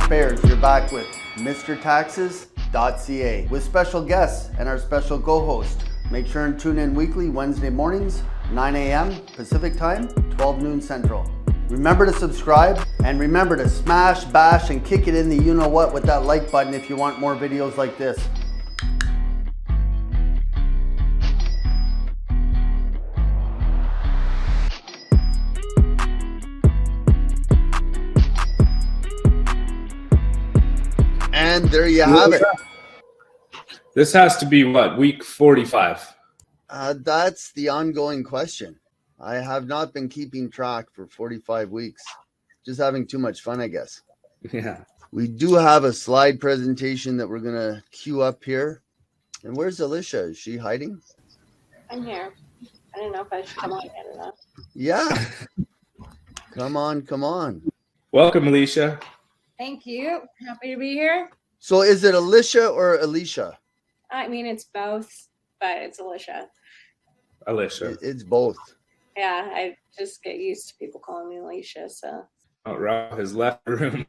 taxpayers, you're back with MrTaxes.ca with special guests and our special co-host. Make sure and tune in weekly Wednesday mornings, 9 a.m. Pacific time, 12 noon Central. Remember to subscribe and remember to smash, bash, and kick it in the you-know-what with that like button if you want more videos like this. And there you have it. This has to be what, week 45? That's the ongoing question. I have not been keeping track for 45 weeks. Just having too much fun, I guess. Yeah. We do have a slide presentation that we're going to queue up here. And where's Alicia? Is she hiding? I'm here. I don't know if I should come on yet or not. Yeah. Come on, come on. Welcome, Alicia. Thank you. Happy to be here. So is it Alicia or Alicia? I mean, it's both, but it's Alicia. Alicia. It's both. Yeah, I just get used to people calling me Alicia, so. Oh, Rob has left the room.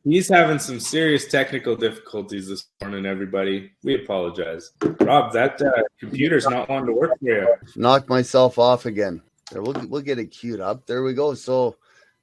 He's having some serious technical difficulties this morning, everybody. We apologize. Rob, that computer's not wanting to work for you. Knocked myself off again. There, we'll get it queued up. There we go. So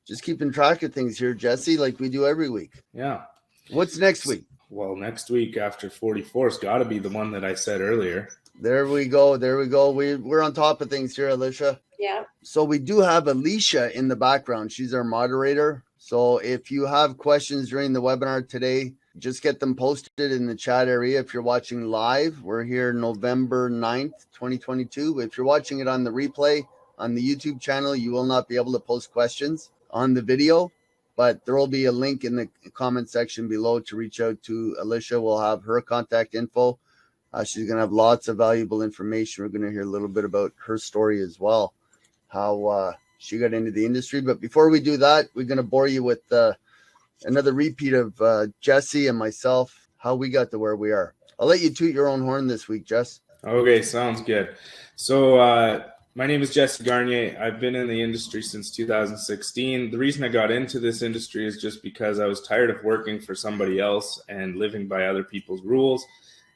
just keeping track of things here, Jesse, like we do every week. Yeah. What's next week? Well, next week after 44 has got to be the one that I said earlier. There we go. There we go. We're on top of things here, Alicia. Yeah. So we do have Alicia in the background. She's our moderator. So if you have questions during the webinar today, just get them posted in the chat area. If you're watching live, we're here November 9th, 2022. If you're watching it on the replay on the YouTube channel, you will not be able to post questions on the video, but there will be a link in the comment section below to reach out to Alicia. We'll have her contact info. She's going to have lots of valuable information. We're going to hear a little bit about her story as well, how she got into the industry. But before we do that, we're going to bore you with another repeat of Jesse and myself, how we got to where we are. I'll let you toot your own horn this week, Jess. Okay, sounds good. So my name is Jesse Garnier. I've been in the industry since 2016. The reason I got into this industry is just because I was tired of working for somebody else and living by other people's rules.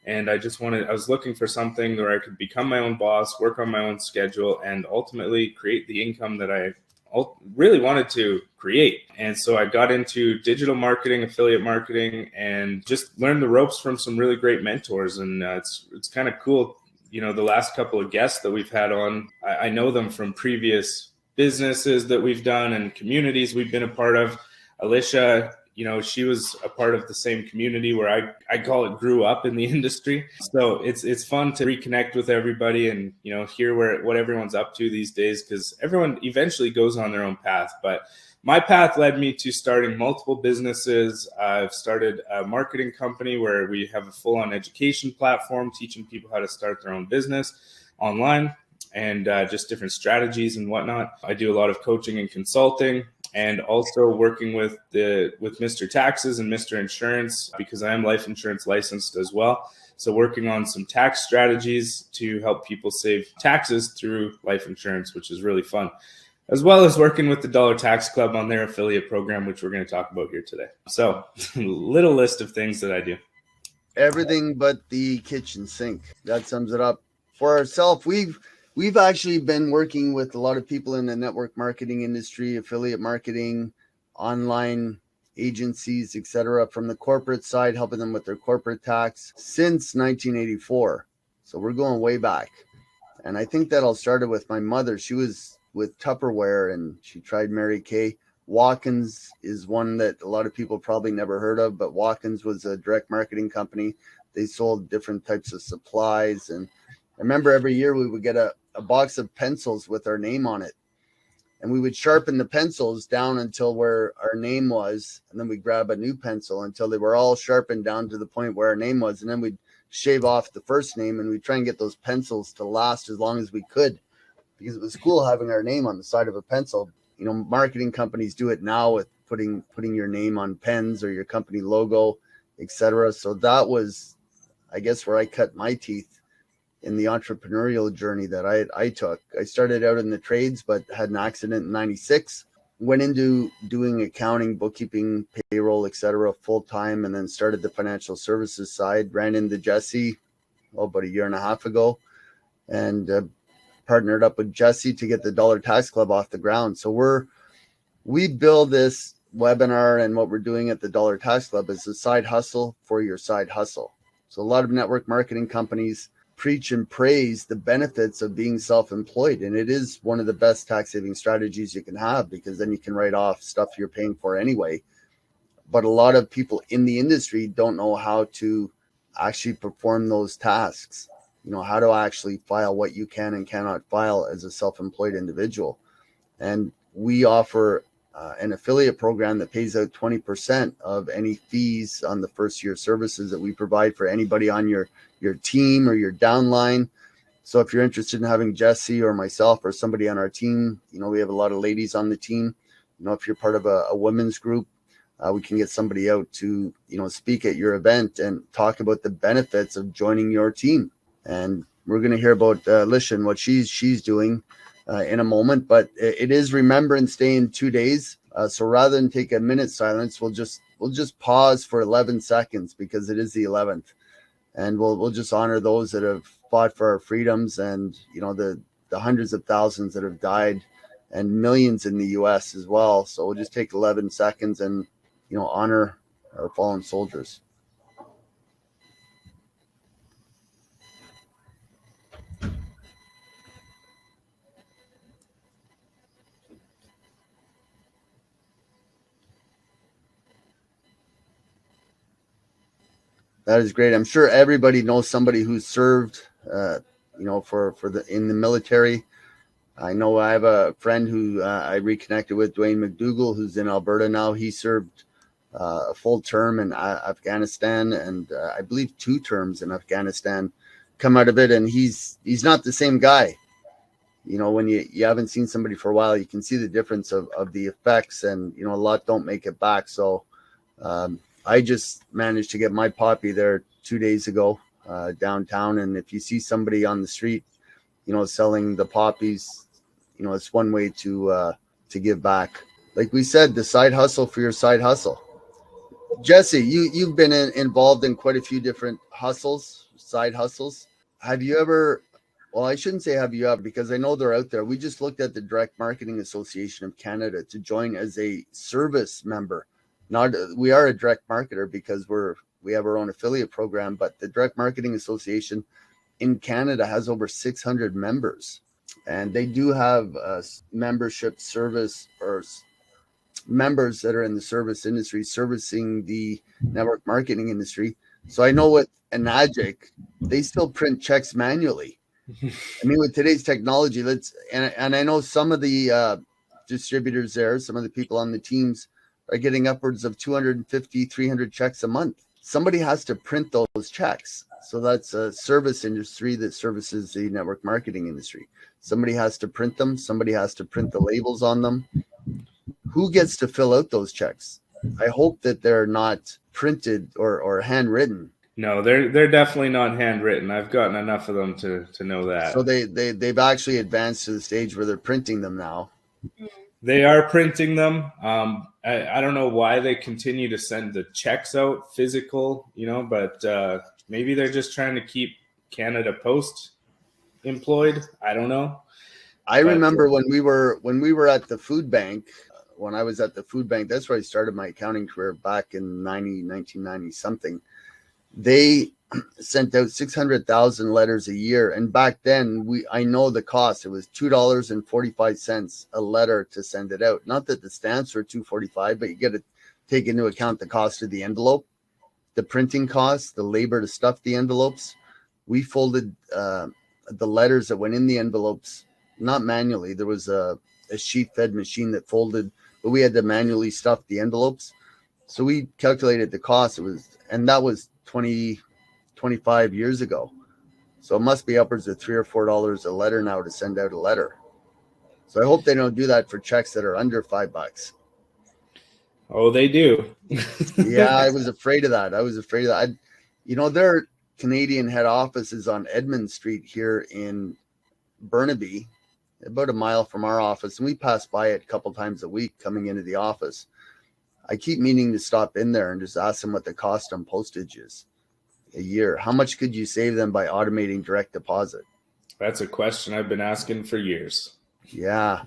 And I was looking for something where I could become my own boss, work on my own schedule, and ultimately create the income that I really wanted to create. And so I got into digital marketing, affiliate marketing, and just learned the ropes from some really great mentors. And it's kind of cool. You know, the last couple of guests that we've had on, I know them from previous businesses that we've done and communities we've been a part of. Alicia, you know, she was a part of the same community where I call it grew up in the industry. So it's fun to reconnect with everybody and, you know, hear what everyone's up to these days, because everyone eventually goes on their own path. But my path led me to starting multiple businesses. I've started a marketing company where we have a full-on education platform teaching people how to start their own business online and just different strategies and whatnot. I do a lot of coaching and consulting, and also working with Mr. Taxes and Mr. Insurance, because I am life insurance licensed as well. So working on some tax strategies to help people save taxes through life insurance, which is really fun, as well as working with the Dollar Tax Club on their affiliate program, which we're going to talk about here today. So little list of things that I do. Everything but the kitchen sink. That sums it up. For ourselves, we've actually been working with a lot of people in the network marketing industry, affiliate marketing, online agencies, etc., from the corporate side, helping them with their corporate tax since 1984. So we're going way back. And I think that all started with my mother. She was with Tupperware and she tried Mary Kay. Watkins is one that a lot of people probably never heard of, but Watkins was a direct marketing company. They sold different types of supplies. And I remember every year we would get a box of pencils with our name on it. And we would sharpen the pencils down until where our name was. And then we'd grab a new pencil until they were all sharpened down to the point where our name was. And then we'd shave off the first name and we'd try and get those pencils to last as long as we could, because it was cool having our name on the side of a pencil. You know, marketing companies do it now with putting your name on pens or your company logo, etc. So that was, I guess, where I cut my teeth in the entrepreneurial journey that I took. I started out in the trades, but had an accident in 96. went into doing accounting, bookkeeping, payroll, etc. full time, and then started the financial services side. Ran into Jesse about a year and a half ago, and partnered up with Jesse to get the Dollar Tax Club off the ground. So we build this webinar, and what we're doing at the Dollar Tax Club is a side hustle for your side hustle. So a lot of network marketing companies preach and praise the benefits of being self-employed, and it is one of the best tax saving strategies you can have, because then you can write off stuff you're paying for anyway. But a lot of people in the industry don't know how to actually perform those tasks. You know, how to actually file what you can and cannot file as a self-employed individual. And we offer an affiliate program that pays out 20% of any fees on the first year services that we provide for anybody on your team or your downline. So if you're interested in having Jesse or myself or somebody on our team, you know, we have a lot of ladies on the team. You know, if you're part of a women's group, we can get somebody out to, you know, speak at your event and talk about the benefits of joining your team. And we're going to hear about Alicia and what she's doing in a moment. But it is Remembrance Day in 2 days. So rather than take a minute silence, we'll just pause for 11 seconds, because it is the 11th. And we'll just honor those that have fought for our freedoms, and, you know, the hundreds of thousands that have died, and millions in the US as well. So we'll just take 11 seconds and, you know, honor our fallen soldiers. That is great. I'm sure everybody knows somebody who's served, you know, in the military. I know I have a friend who I reconnected with, Dwayne McDougall, who's in Alberta now. He served a full term in Afghanistan, and I believe 2 terms in Afghanistan. Come out of it, and he's not the same guy. You know, when you haven't seen somebody for a while, you can see the difference of the effects, and, you know, a lot don't make it back. So I just managed to get my poppy there 2 days ago downtown. And if you see somebody on the street, you know, selling the poppies, you know, it's one way to give back. Like we said, the side hustle for your side hustle. Jesse, you've been involved in quite a few different side hustles. Have you ever, well, I shouldn't say have you ever, because I know they're out there. We just looked at the Direct Marketing Association of Canada to join as a service member. We are a direct marketer because we have our own affiliate program, but the Direct Marketing Association in Canada has over 600 members, and they do have membership service, or members that are in the service industry servicing the network marketing industry. So I know with Enagic, they still print checks manually. I mean, with today's technology, and I know some of the distributors there, some of the people on the teams are getting upwards of 250, 300 checks a month. Somebody has to print those checks. So that's a service industry that services the network marketing industry. Somebody has to print them. Somebody has to print the labels on them. Who gets to fill out those checks? I hope that they're not printed or handwritten. No, they're definitely not handwritten. I've gotten enough of them to know that. So they've actually advanced to the stage where they're printing them now. They are printing them. I don't know why they continue to send the checks out physical, you know, but maybe they're just trying to keep Canada Post employed. I don't know. I remember when we were at the food bank, when I was at the food bank, that's where I started my accounting career back in 1990 something. They sent out 600,000 letters a year. And back then, I know the cost. It was $2.45 a letter to send it out. Not that the stamps were $2.45, but you got to take into account the cost of the envelope, the printing costs, the labor to stuff the envelopes. We folded the letters that went in the envelopes, not manually. There was a sheet-fed machine that folded, but we had to manually stuff the envelopes. So we calculated the cost. And that was 25 years ago. So it must be upwards of $3 or $4 a letter now to send out a letter. So I hope they don't do that for checks that are under $5. Oh, they do. Yeah, I was afraid of that. You know, their Canadian head office is on Edmund Street here in Burnaby. about a mile from our office, and we pass by it a couple times a week coming into the office. I keep meaning to stop in there and just ask them what the cost on postage is a year. How much could you save them by automating direct deposit? That's a question I've been asking for years. Yeah.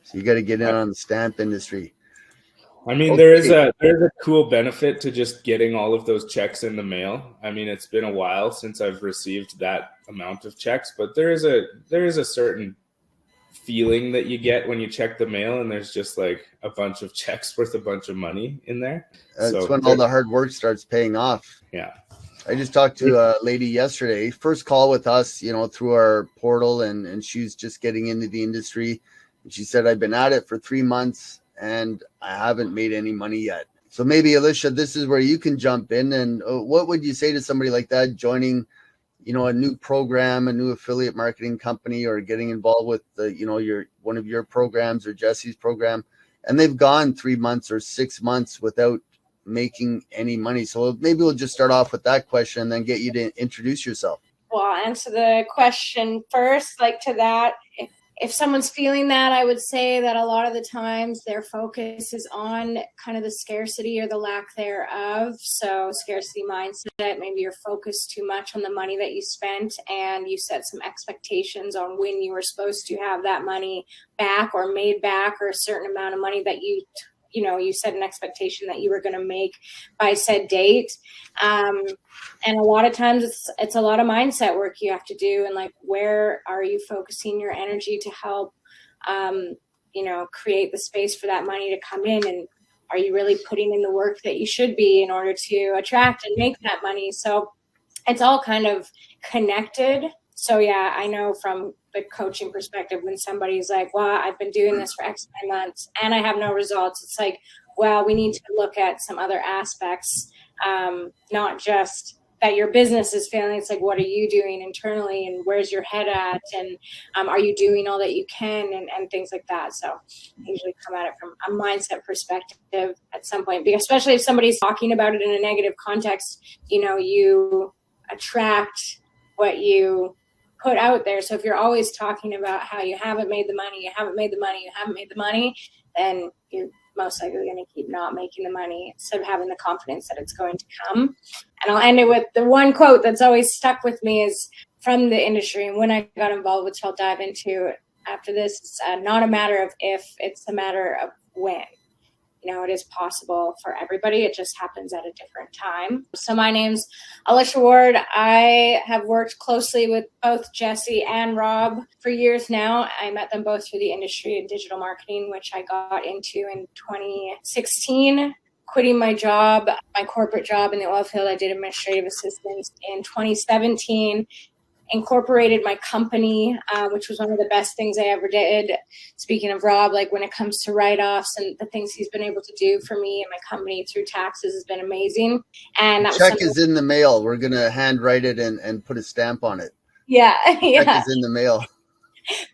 So you got to get in on the stamp industry. I mean, Okay. there's a cool benefit to just getting all of those checks in the mail. I mean, it's been a while since I've received that amount of checks, but there is a certain feeling that you get when you check the mail and there's just like a bunch of checks worth a bunch of money in there. That's when all the hard work starts paying off. Yeah. I just talked to a lady yesterday, first call with us, through our portal, and she's just getting into the industry. And she said, I've been at it for 3 months and I haven't made any money yet. So maybe, Alicia, this is where you can jump in. And what would you say to somebody like that joining, a new program, a new affiliate marketing company, or getting involved with one of your programs or Jesse's program, and they've gone 3 months or 6 months without making any money? So maybe we'll just start off with that question and then get you to introduce yourself. Well, I'll answer the question first. Like, to that, if someone's feeling that, I would say that a lot of the times their focus is on kind of the scarcity or the lack thereof. So scarcity mindset, maybe you're focused too much on the money that you spent and you set some expectations on when you were supposed to have that money back or made back, or a certain amount of money that you set an expectation that you were going to make by said date. And a lot of times it's a lot of mindset work you have to do. And like, where are you focusing your energy to help, create the space for that money to come in? And are you really putting in the work that you should be in order to attract and make that money? So it's all kind of connected. So yeah, I know from the coaching perspective, when somebody's like, well, I've been doing this for X months and I have no results, it's like, well, we need to look at some other aspects, not just that your business is failing. It's like, what are you doing internally and where's your head at? And are you doing all that you can, and things like that? So I usually come at it from a mindset perspective at some point, because especially if somebody's talking about it in a negative context, you attract what you put out there. So if you're always talking about how you haven't made the money, then you're most likely going to keep not making the money instead of having the confidence that it's going to come. And I'll end it with the one quote that's always stuck with me, is from the industry. And when I got involved, which I'll dive into after this, it's not a matter of if, it's a matter of when. It is possible for everybody. It just happens at a different time. So my name's Alicia Ward. I have worked closely with both Jesse and Rob for years now. I met them both through the industry of digital marketing, which I got into in 2016. Quitting my job, my corporate job in the oil field, I did administrative assistance in 2017. Incorporated my company, which was one of the best things I ever did. Speaking of Rob, like when it comes to write-offs and the things he's been able to do for me and my company through taxes has been amazing. And that check is in the mail. We're going to handwrite it and put a stamp on it. Yeah. Check is in the mail.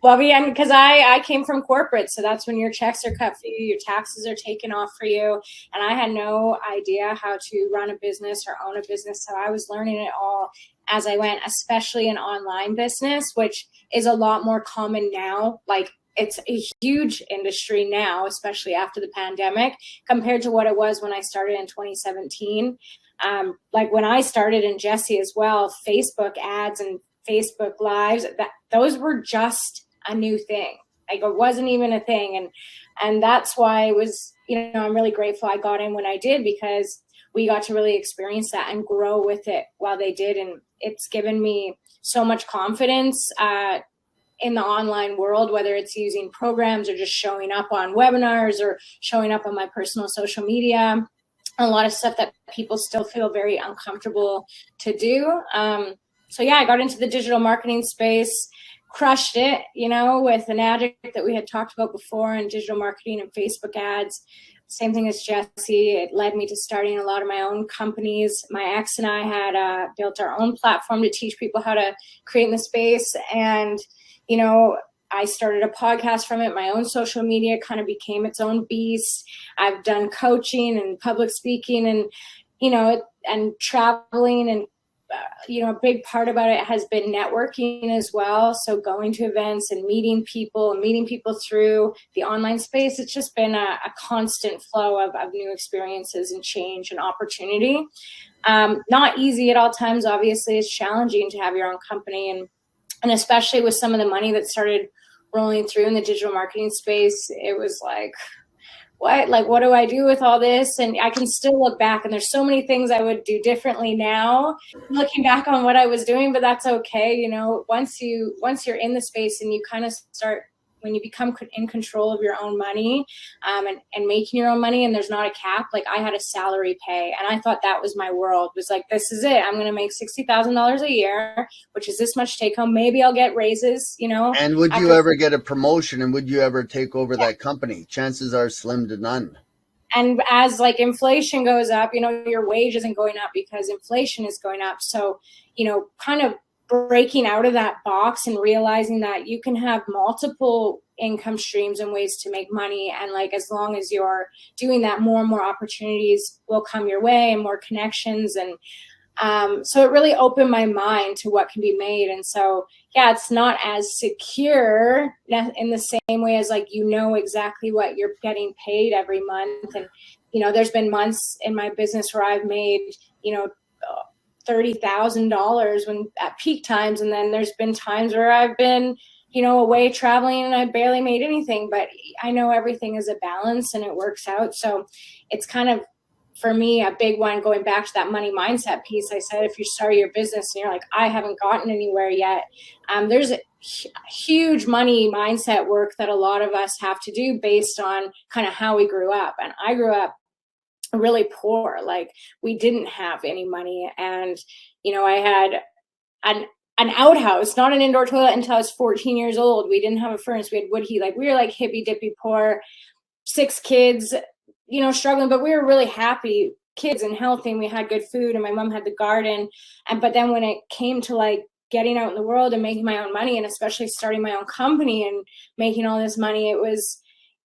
Well, yeah, because I came from corporate, so that's when your checks are cut for you, your taxes are taken off for you, and I had no idea how to run a business or own a business, so I was learning it all as I went, especially in online business, which is a lot more common now. Like, it's a huge industry now, especially after the pandemic, compared to what it was when I started in 2017. Like when I started, in Jesse as well, Facebook ads and Facebook Lives, those were just a new thing. Like, it wasn't even a thing. And that's why it was, I'm really grateful I got in when I did, because we got to really experience that and grow with it while they did. And it's given me so much confidence in the online world, whether it's using programs or just showing up on webinars or showing up on my personal social media, a lot of stuff that people still feel very uncomfortable to do. So yeah, I got into the digital marketing space, crushed it, with an addict that we had talked about before, and digital marketing and Facebook ads. Same thing as Jesse. It led me to starting a lot of my own companies. My ex and I had built our own platform to teach people how to create in the space. And, I started a podcast from it. My own social media kind of became its own beast. I've done coaching and public speaking and, and traveling and a big part about it has been networking as well. So going to events and meeting people through the online space. It's just been a constant flow of new experiences and change and opportunity. Not easy at all times. Obviously, it's challenging to have your own company, and especially with some of the money that started rolling through in the digital marketing space, it was like, what do I do with all this? And I can still look back, and there's so many things I would do differently now, looking back on what I was doing, but that's okay. Once you're in the space and you kind of start, when you become in control of your own money, and making your own money, and there's not a cap. Like, I had a salary pay, and I thought that was my world. It was like, this is it. I'm going to make $60,000 a year, which is this much take home. Maybe I'll get raises, And would you ever get a promotion, and would you ever take over that company? Chances are slim to none. And as like inflation goes up, your wage isn't going up because inflation is going up. So, kind of breaking out of that box and realizing that you can have multiple income streams and ways to make money. And like, as long as you're doing that, more and more opportunities will come your way and more connections. And so it really opened my mind to what can be made. And so, yeah, it's not as secure in the same way as like, exactly what you're getting paid every month. And, there's been months in my business where I've made, $30,000 when at peak times. And then there's been times where I've been, away traveling and I barely made anything, but I know everything is a balance and it works out. So it's kind of, for me, a big one, going back to that money mindset piece. I said, if you start your business and you're like, I haven't gotten anywhere yet, there's a huge money mindset work that a lot of us have to do based on kind of how we grew up. And I grew up really poor. Like, we didn't have any money. And, I had an outhouse, not an indoor toilet, until I was 14 years old. We didn't have a furnace. We had wood heat. Like, we were like hippy dippy poor, 6 kids, struggling, but we were really happy kids and healthy, and we had good food, and my mom had the garden. But then when it came to like getting out in the world and making my own money, and especially starting my own company and making all this money,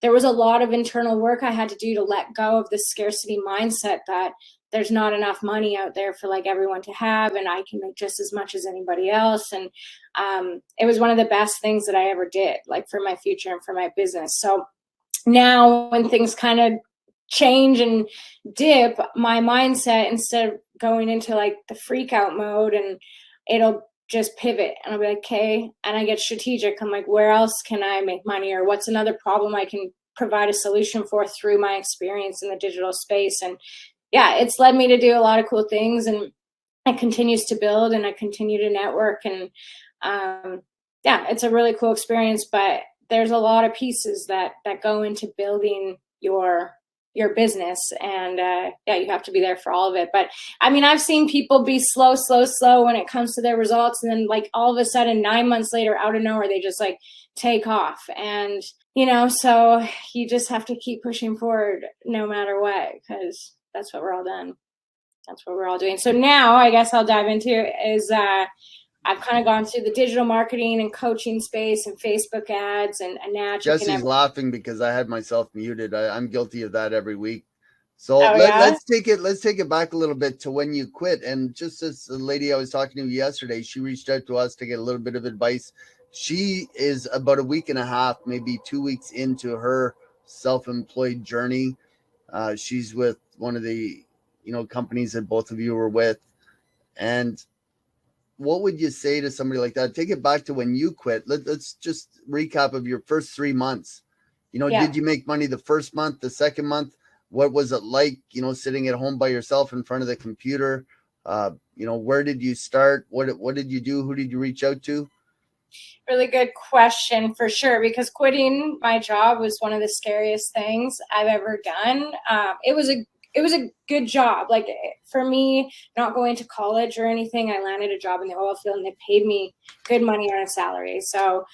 there was a lot of internal work I had to do to let go of the scarcity mindset that there's not enough money out there for like everyone to have, and I can make just as much as anybody else. And it was one of the best things that I ever did, like, for my future and for my business. So now when things kind of change and dip, my mindset, instead of going into like the freak out mode, and it'll just pivot, and I'll be like, okay, and I get strategic. I'm like, where else can I make money, or what's another problem I can provide a solution for through my experience in the digital space? And yeah, it's led me to do a lot of cool things, and it continues to build, and I continue to network. And yeah, it's a really cool experience, but there's a lot of pieces that go into building your business, and yeah, you have to be there for all of it. But I mean, I've seen people be slow when it comes to their results, and then like all of a sudden 9 months later, out of nowhere, they just like take off. And so you just have to keep pushing forward no matter what, because that's what we're all done. That's what we're all doing. So now I guess I'll dive into is I've kind of gone through the digital marketing and coaching space and Facebook ads and Magic. Jesse's laughing because I had myself muted. I'm guilty of that every week. So let's take it back a little bit to when you quit. And just as the lady I was talking to yesterday, she reached out to us to get a little bit of advice. She is about a week and a half, maybe 2 weeks into her self-employed journey. She's with one of the companies that both of you were with. And what would you say to somebody like that? Take it back to when you quit. Let's just recap of your first 3 months. Did you make money the first month, the second month? What was it like, sitting at home by yourself in front of the computer? Where did you start? What did you do? Who did you reach out to? Really good question, for sure, because quitting my job was one of the scariest things I've ever done. It was a good job. Like, for me, not going to college or anything, I landed a job in the oil field, and they paid me good money on a salary. So,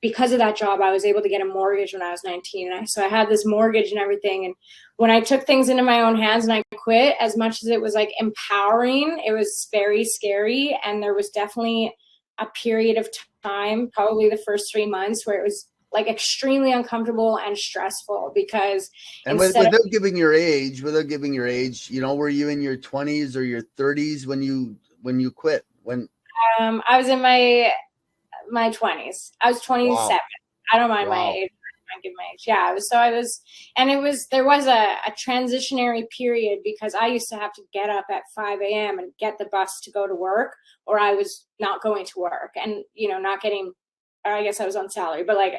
because of that job, I was able to get a mortgage when I was 19. So I had this mortgage and everything. And when I took things into my own hands and I quit, as much as it was like empowering, it was very scary. And there was definitely a period of time, probably the first 3 months, where it was like extremely uncomfortable and stressful, because without giving your age, were you in your 20s or your 30s when when you quit? When? I was in my 20s. I was 27. Wow. I don't mind my Wow. age. I don't give my age. Yeah, there was a transitionary period because I used to have to get up at 5 a.m. and get the bus to go to work, or I was not going to work and, not getting, or I guess I was on salary, but like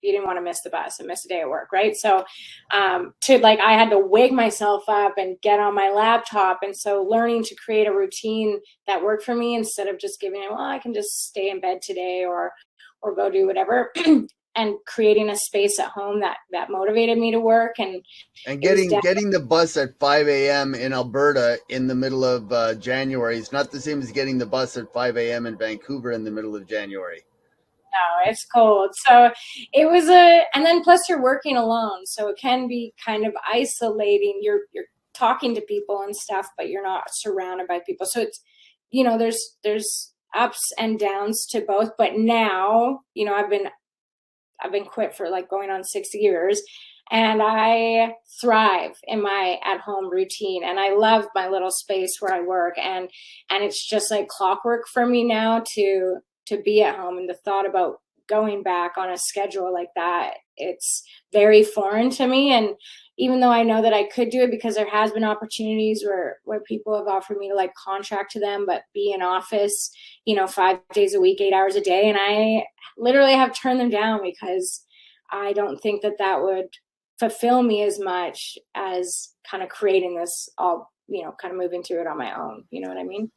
you didn't want to miss the bus and miss a day at work. Right. So, I had to wake myself up and get on my laptop. And so learning to create a routine that worked for me instead of just giving it, well, I can just stay in bed today or go do whatever. And creating a space at home that motivated me to work. And getting the bus at 5 a.m. in Alberta in the middle of January is not the same as getting the bus at 5 a.m. in Vancouver in the middle of January. No, it's cold. So it was and then plus you're working alone. So it can be kind of isolating. You're talking to people and stuff, but you're not surrounded by people. So it's, there's ups and downs to both. But now, I've been quit for like going on 6 years, and I thrive in my at-home routine, and I love my little space where I work, and it's just like clockwork for me now to be at home. And the thought about going back on a schedule like that, it's very foreign to me. And even though I know that I could do it because there has been opportunities where people have offered me to like contract to them, but be in office, 5 days a week, 8 hours a day. And I literally have turned them down because I don't think that would fulfill me as much as kind of creating this all, kind of moving through it on my own. You know what I mean?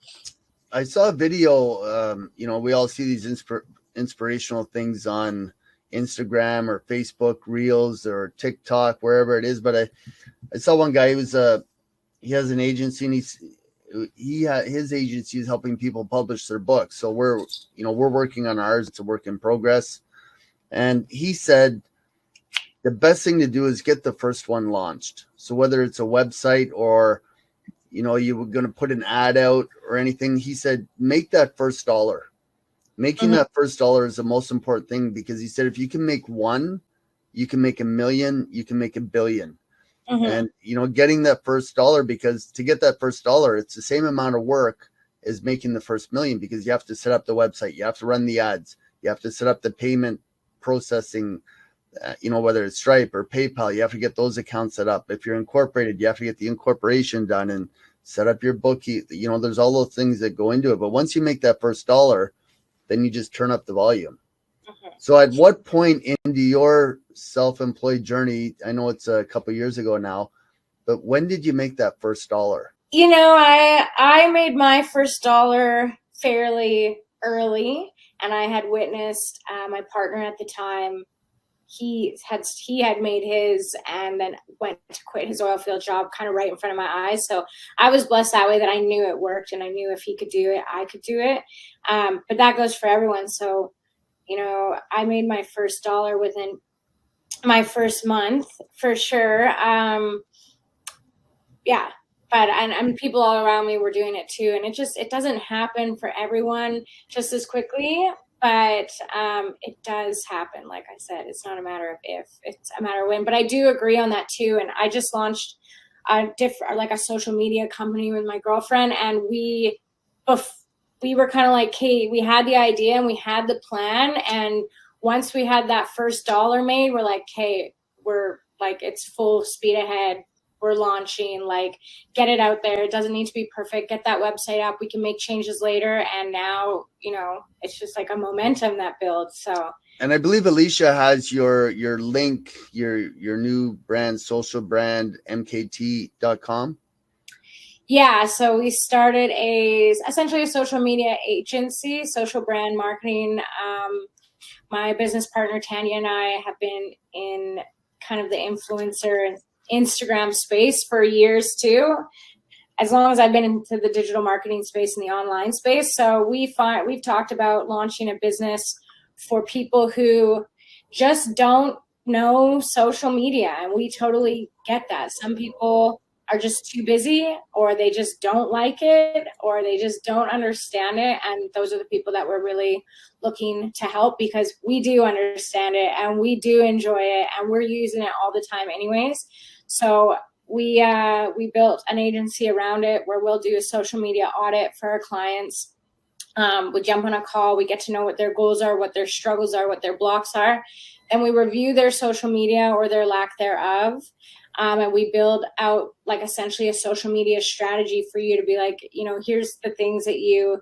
I saw a video, we all see these inspirational things on Instagram or Facebook Reels or TikTok, wherever it is. But I saw one guy he has an agency, and his agency is helping people publish their books. So we're working on ours. It's a work in progress. And he said the best thing to do is get the first one launched. So whether it's a website or you were going to put an ad out or anything, he said, make that first dollar. Making that first dollar is the most important thing, because he said, if you can make one, you can make 1 million, you can make 1 billion. And, getting that first dollar, because to get that first dollar, it's the same amount of work as making the first million, because you have to set up the website, you have to run the ads, you have to set up the payment processing, whether it's Stripe or PayPal, you have to get those accounts set up. If you're incorporated, you have to get the incorporation done and set up your bookie. There's all those things that go into it. But once you make that first dollar, then you just turn up the volume. So at what point into your self-employed journey, I know it's a couple of years ago now, but when did you make that first dollar? I made my first dollar fairly early, and I had witnessed my partner at the time. He had made his and then went to quit his oil field job kind of right in front of my eyes. So I was blessed that way, that I knew it worked, and I knew if he could do it, I could do it. But that goes for everyone. So, I made my first dollar within my first month for sure. Yeah. But and people all around me were doing it too. And it doesn't happen for everyone just as quickly. But it does happen. Like I said, it's not a matter of if, it's a matter of when. But I do agree on that too. And I just launched a social media company with my girlfriend, and we were kind of like, hey, we had the idea and we had the plan, and once we had that first dollar made, we're like, hey, we're like, it's full speed ahead. We're launching, like, get it out there. It doesn't need to be perfect. Get that website up. We can make changes later. And now, it's just like a momentum that builds. So, and I believe Alicia has your link, your new brand, social brand, mkt.com. Yeah. So we started essentially a social media agency, social brand marketing. My business partner, Tanya, and I have been in kind of the influencer Instagram space for years too, as long as I've been into the digital marketing space and the online space. So we've talked about launching a business for people who just don't know social media, and we totally get that. Some people are just too busy, or they just don't like it, or they just don't understand it, and those are the people that we're really looking to help, because we do understand it and we do enjoy it and we're using it all the time anyways. So we built an agency around it where we'll do a social media audit for our clients. We jump on a call, we get to know what their goals are, what their struggles are, what their blocks are. Then we review their social media or their lack thereof. And we build out like essentially a social media strategy for you to be like, you know, here's the things that you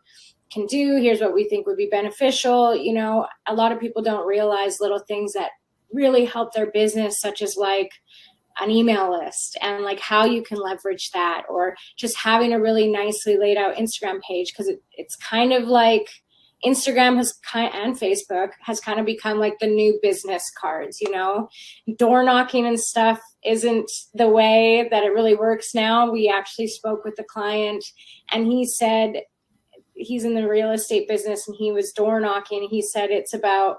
can do. Here's what we think would be beneficial. You know, a lot of people don't realize little things that really help their business, such as like an email list and like how you can leverage that, or just having a really nicely laid out Instagram page. Cause it's kind of like Instagram and Facebook has kind of become like the new business cards, you know, door knocking and stuff isn't the way that it really works now. We actually spoke with the client and he said, he's in the real estate business and he was door knocking. He said it's about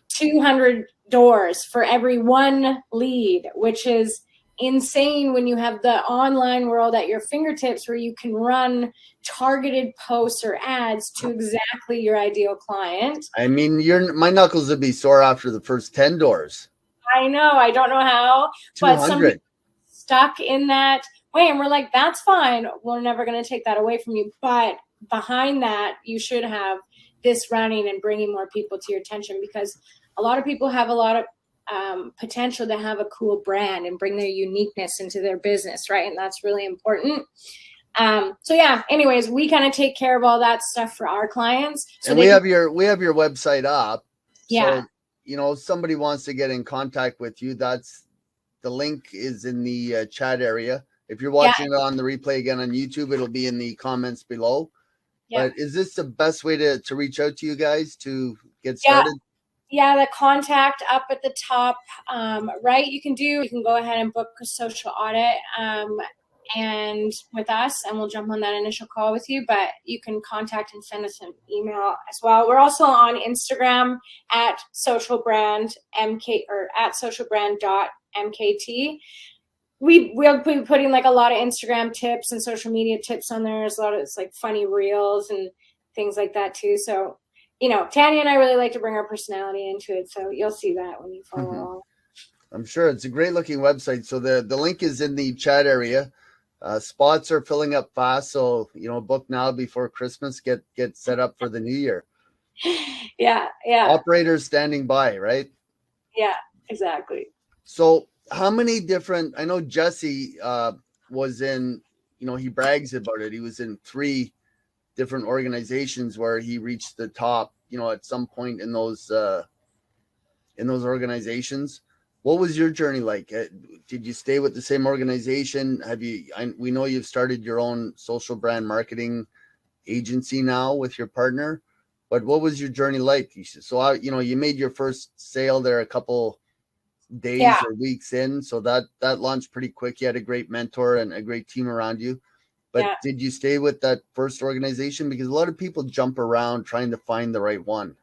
200 doors for every one lead, which is insane when you have the online world at your fingertips where you can run targeted posts or ads to exactly your ideal client. I mean, my knuckles would be sore after the first 10 doors. I know. I don't know how, but somebody stuck in that way. And we're like, that's fine. We're never going to take that away from you. But behind that, you should have this running and bringing more people to your attention, because a lot of people have a lot of potential to have a cool brand and bring their uniqueness into their business, right? And that's really important. So yeah, anyways, we kind of take care of all that stuff for our clients. So and we have your website up. Yeah. So, you know, somebody wants to get in contact with you. The link is in the chat area. If you're watching it on the replay again on YouTube, it'll be in the comments below. Yeah. But is this the best way to reach out to you guys to get started? Yeah, the contact up at the top, right? You can go ahead and book a social audit and with us, and we'll jump on that initial call with you, but you can contact and send us an email as well. We're also on Instagram at socialbrandmk or at socialbrand.mkt. We'll be putting like a lot of Instagram tips and social media tips on there. There's a lot of it's like funny reels and things like that too. So, you know, Tanya and I really like to bring our personality into it. So you'll see that when you follow along. I'm sure it's a great looking website. So the link is in the chat area. Spots are filling up fast. So, you know, book now before Christmas, get set up for the new year. Yeah. Operators standing by, right? Yeah, exactly. So how many different, I know Jesse was in, you know, he brags about it. He was in 3 different organizations where he reached the top, you know, at some point in those organizations. What was your journey like? Did you stay with the same organization? We know you've started your own social brand marketing agency now with your partner, but what was your journey like? So, you know, you made your first sale there a couple days or weeks in. So that launched pretty quick. You had a great mentor and a great team around you. But did you stay with that first organization? Because a lot of people jump around trying to find the right one.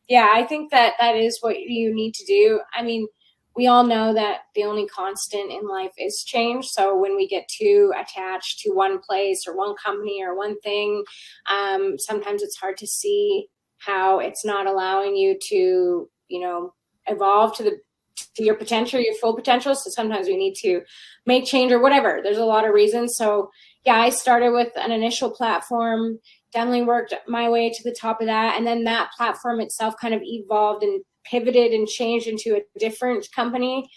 Yeah, I think that is what you need to do. I mean, we all know that the only constant in life is change. So when we get too attached to one place or one company or one thing, sometimes it's hard to see how it's not allowing you to, you know, evolve to your potential, your full potential. So sometimes we need to make change or whatever. There's a lot of reasons. So yeah, I started with an initial platform, definitely worked my way to the top of that. And then that platform itself kind of evolved and pivoted and changed into a different company.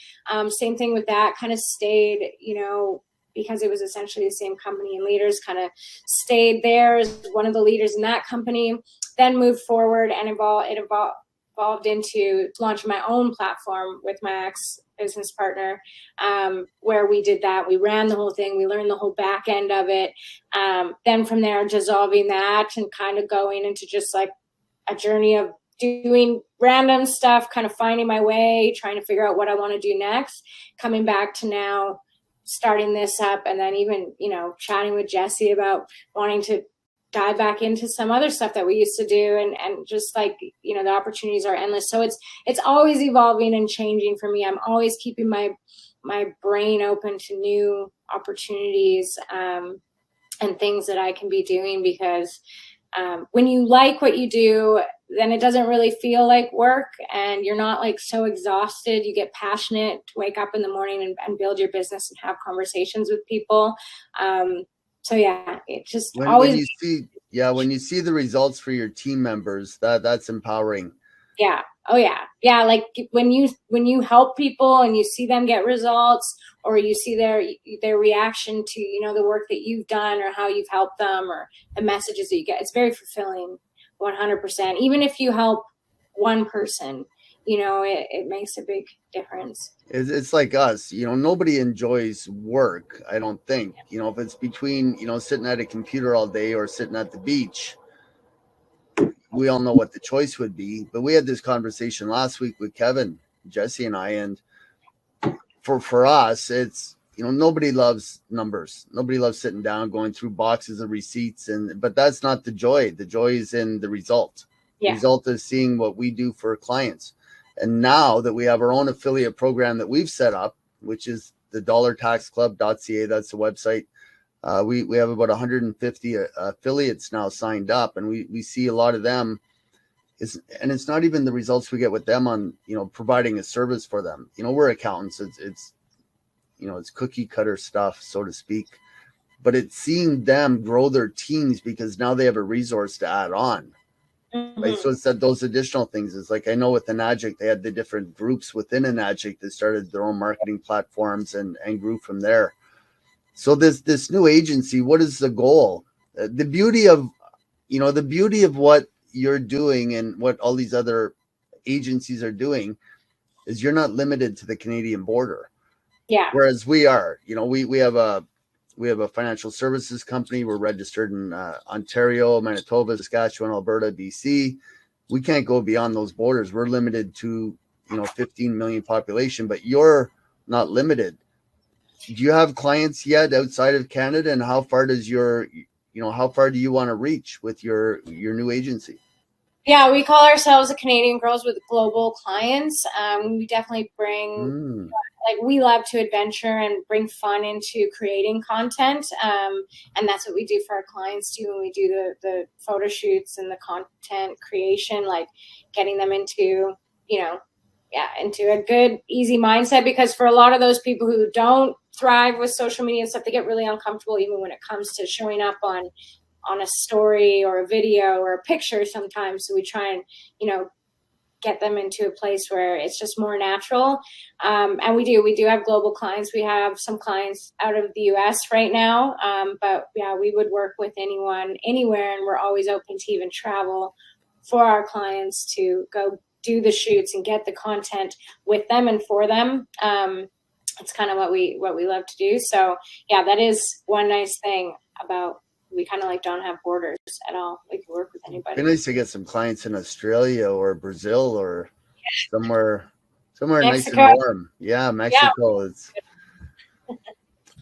Same thing with that, kind of stayed, you know, because it was essentially the same company, and leaders kind of stayed there as one of the leaders in that company, then moved forward and evolved into launching my own platform with my ex-business partner, where we did that. We ran the whole thing. We learned the whole back end of it. Then from there, dissolving that and kind of going into just like a journey of doing random stuff, kind of finding my way, trying to figure out what I want to do next, coming back to now starting this up, and then even, you know, chatting with Jesse about wanting to dive back into some other stuff that we used to do, and just like, you know, the opportunities are endless. So it's always evolving and changing for me. I'm always keeping my brain open to new opportunities and things that I can be doing, because when you like what you do, then it doesn't really feel like work, and you're not like so exhausted. You get passionate to wake up in the morning and build your business and have conversations with people. So yeah, it just when you see the results for your team members, that's empowering. Yeah. Oh yeah. Like when you help people and you see them get results, or you see their reaction to, the work that you've done or how you've helped them or the messages that you get, it's very fulfilling. 100%. Even if you help one person, it makes a big difference. It's like us, nobody enjoys work, I don't think. If it's between, sitting at a computer all day or sitting at the beach, we all know what the choice would be. But we had this conversation last week with Kevin, Jesse, and I, and for us, it's, nobody loves numbers. Nobody loves sitting down, going through boxes of receipts, but that's not the joy. The joy is in the result. Yeah. The result is seeing what we do for clients. And now that we have our own affiliate program that we've set up, which is the DOLLARTAXCLUB.ca, that's the website. We have about 150 affiliates now signed up, and we see a lot of them. And it's not even the results we get with them on, providing a service for them. We're accountants. It's cookie cutter stuff, so to speak. But it's seeing them grow their teams because now they have a resource to add on. Mm-hmm. Right? So it's those additional things. It's like, I know with Enagic, they had the different groups within Enagic that started their own marketing platforms and grew from there. So this new agency, what is the goal? The beauty of what you're doing and what all these other agencies are doing is you're not limited to the Canadian border. Yeah. Whereas we are, we have a financial services company. We're registered in Ontario, Manitoba, Saskatchewan, Alberta, BC. We can't go beyond those borders. We're limited to, 15 million population, but you're not limited. Do you have clients yet outside of Canada, and how far does how far do you want to reach with your new agency? Yeah, we call ourselves the Canadian Girls with Global Clients. We definitely bring, we love to adventure and bring fun into creating content. And that's what we do for our clients too, when we do the photo shoots and the content creation, like getting them into, into a good, easy mindset. Because for a lot of those people who don't thrive with social media and stuff, they get really uncomfortable even when it comes to showing up on a story or a video or a picture sometimes. So we try and, get them into a place where it's just more natural. And we do have global clients. We have some clients out of the US right now. But yeah, we would work with anyone, anywhere. And we're always open to even travel for our clients to go do the shoots and get the content with them and for them. It's kind of what we love to do. So yeah, that is one nice thing about, we kind of don't have borders at all. We can work with anybody. It'd be nice to get some clients in Australia or Brazil or somewhere nice and warm. Yeah, Mexico. Yeah.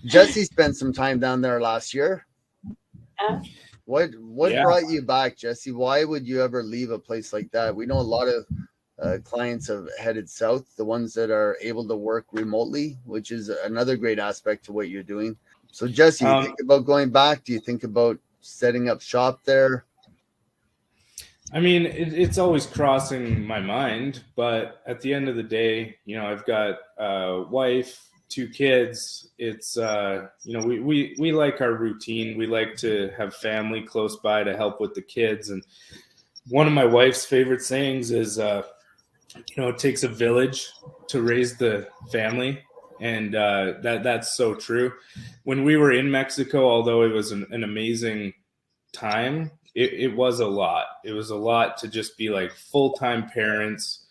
Jesse spent some time down there last year. What brought you back, Jesse? Why would you ever leave a place like that? We know a lot of clients have headed south, the ones that are able to work remotely, which is another great aspect to what you're doing. So Jesse, you think about going back? Do you think about setting up shop there? I mean, it's always crossing my mind, but at the end of the day, I've got a wife, 2 kids. It's, we like our routine. We like to have family close by to help with the kids. And one of my wife's favorite sayings is, it takes a village to raise the family. And that's so true. When we were in Mexico, although it was an amazing time, it was a lot. It was a lot to just be like full-time parents,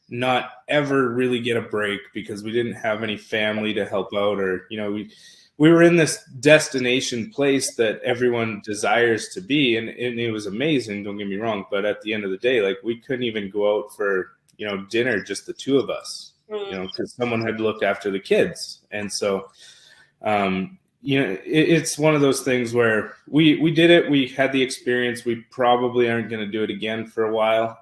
not ever really get a break because we didn't have any family to help out, or we were in this destination place that everyone desires to be, and it was amazing. Don't get me wrong, but at the end of the day, we couldn't even go out for dinner, just the 2 of us. Because someone had to look after the kids. And so, it's one of those things where we did it. We had the experience. We probably aren't going to do it again for a while.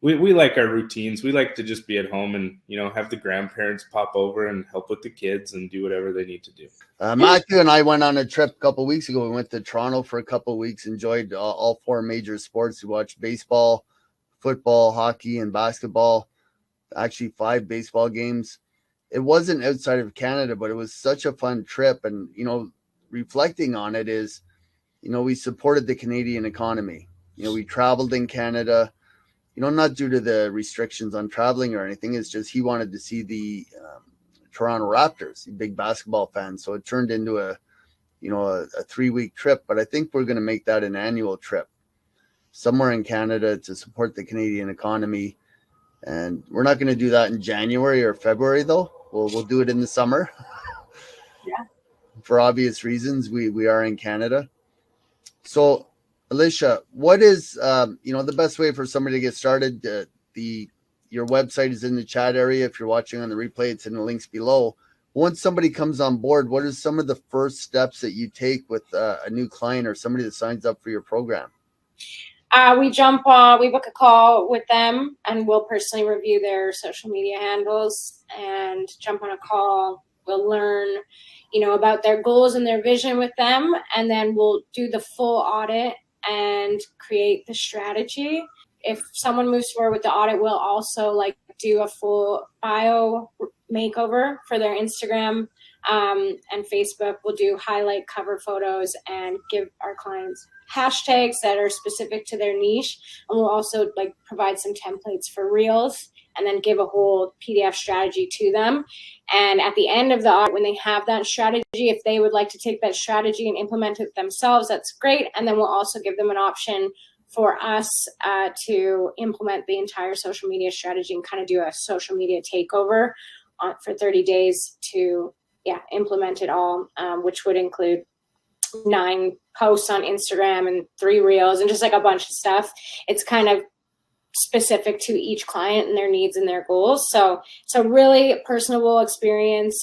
we like our routines. We like to just be at home and, you know, have the grandparents pop over and help with the kids and do whatever they need to do. Matthew and I went on a trip a couple of weeks ago. We went to Toronto for a couple of weeks, enjoyed all four major sports. We watched baseball, football, hockey, and basketball. Actually, 5 baseball games. It wasn't outside of Canada, but it was such a fun trip. And, you know, reflecting on it is, you know, we supported the Canadian economy. You know, we traveled in Canada, you know, not due to the restrictions on traveling or anything. It's just he wanted to see the Toronto Raptors, a big basketball fan. So it turned into a 3-week trip. But I think we're going to make that an annual trip somewhere in Canada to support the Canadian economy. And we're not going to do that in January or February, though. We'll do it in the summer. Yeah. For obvious reasons, we are in Canada. So, Alicia, what is the best way for somebody to get started? Your website is in the chat area. If you're watching on the replay, it's in the links below. Once somebody comes on board, what are some of the first steps that you take with a new client or somebody that signs up for your program? We book a call with them, and we'll personally review their social media handles and jump on a call. We'll learn, you know, about their goals and their vision with them, and then we'll do the full audit and create the strategy. If someone moves forward with the audit, we'll also do a full bio makeover for their Instagram and Facebook. We'll do highlight cover photos and give our clients hashtags that are specific to their niche. And we'll also provide some templates for reels and then give a whole PDF strategy to them. And at the end of the audit, when they have that strategy, if they would like to take that strategy and implement it themselves, that's great. And then we'll also give them an option for us to implement the entire social media strategy and kind of do a social media takeover for 30 days to implement it all, which would include 9 posts on Instagram and 3 reels and just a bunch of stuff. It's kind of specific to each client and their needs and their goals. So it's a really personable experience.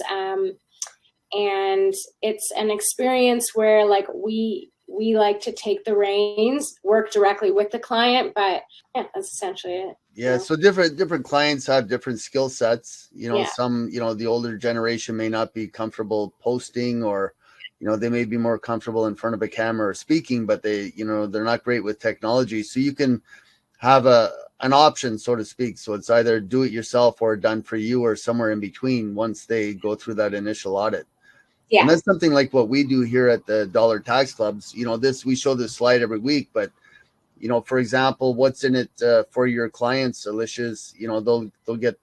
And it's an experience where we like to take the reins, work directly with the client, but that's essentially it. Yeah. So different clients have different skill sets. Some, the older generation may not be comfortable posting, or, they may be more comfortable in front of a camera or speaking, but they're not great with technology. So you can have an option, so to speak. So it's either do it yourself or done for you, or somewhere in between once they go through that initial audit. Yeah. And that's something like what we do here at the Dollar Tax Clubs. We show this slide every week, but for example, what's in it for your clients, Alicia's, they'll get,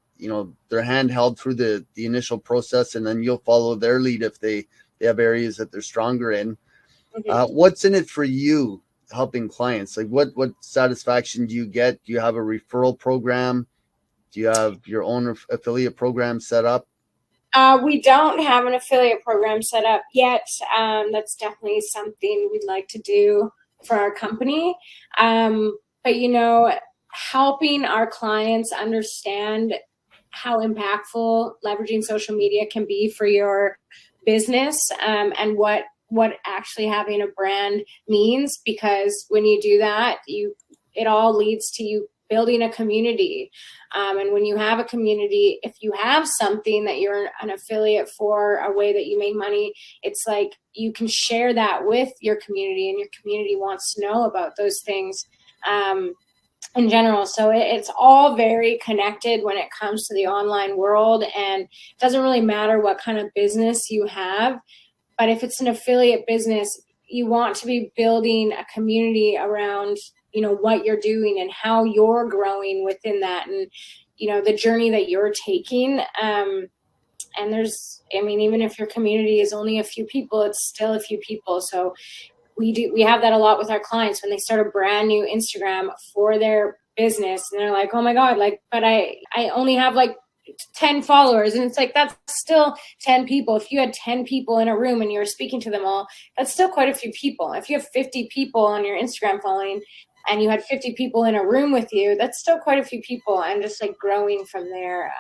their hand held through the initial process, and then you'll follow their lead if they have areas that they're stronger in. Mm-hmm. What's in it for you helping clients? What satisfaction do you get? Do you have a referral program? Do you have your own affiliate program set up? We don't have an affiliate program set up yet. That's definitely something we'd like to do for our company. But, helping our clients understand how impactful leveraging social media can be for your business, and what actually having a brand means, because when you do that, it all leads to you building a community. And when you have a community, if you have something that you're an affiliate for, a way that you make money, it's you can share that with your community, and your community wants to know about those things in general. So it's all very connected when it comes to the online world, and it doesn't really matter what kind of business you have. But if it's an affiliate business, you want to be building a community around what you're doing and how you're growing within that, and the journey that you're taking. And even if your community is only a few people, it's still a few people. So we have that a lot with our clients when they start a brand new Instagram for their business, and they're like, oh my God, but I only have 10 followers. And it's that's still 10 people. If you had 10 people in a room and you were speaking to them all, that's still quite a few people. If you have 50 people on your Instagram following, and you had 50 people in a room with you, that's still quite a few people. And just growing from there,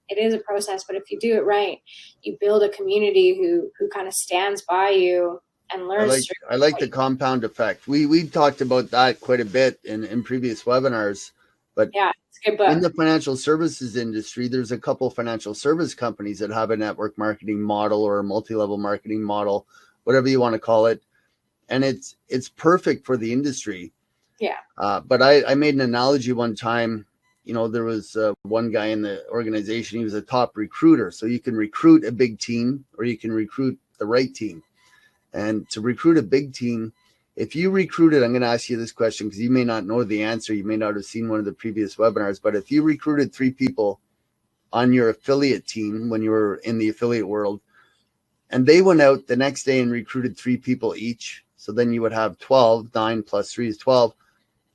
it is a process. But if you do it right, you build a community who kind of stands by you and learns. I like the compound effect. We talked about that quite a bit in previous webinars. But yeah, it's Good book. in the financial services industry, there's a couple financial service companies that have a network marketing model or a multi-level marketing model, whatever you want to call it. And it's perfect for the industry. Yeah. But I made an analogy one time. There was one guy in the organization. He was a top recruiter. So you can recruit a big team or you can recruit the right team. And to recruit a big team, if you recruited, I'm going to ask you this question because you may not know the answer. You may not have seen one of the previous webinars, but if you recruited 3 people on your affiliate team when you were in the affiliate world, and they went out the next day and recruited 3 people each, so then you would have 12, 9 plus 3 is 12.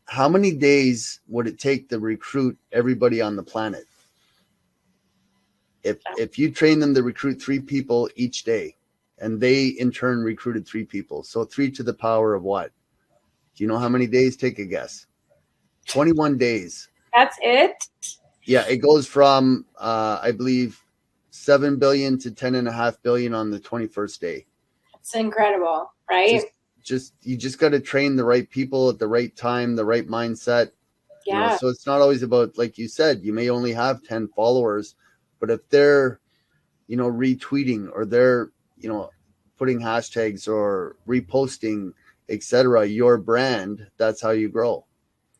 How many days would it take to recruit everybody on the planet? If you train them to recruit 3 people each day, and they in turn recruited 3 people. So 3 to the power of what? Do you know how many days? Take a guess. 21 days. That's it? Yeah, it goes from, I believe, 7 billion to 10.5 billion on the 21st day. It's incredible, right? You just got to train the right people at the right time, the right mindset. Yeah. So it's not always about, like you said, you may only have 10 followers, but if they're, retweeting or they're, putting hashtags or reposting, etc., your brand, that's how you grow.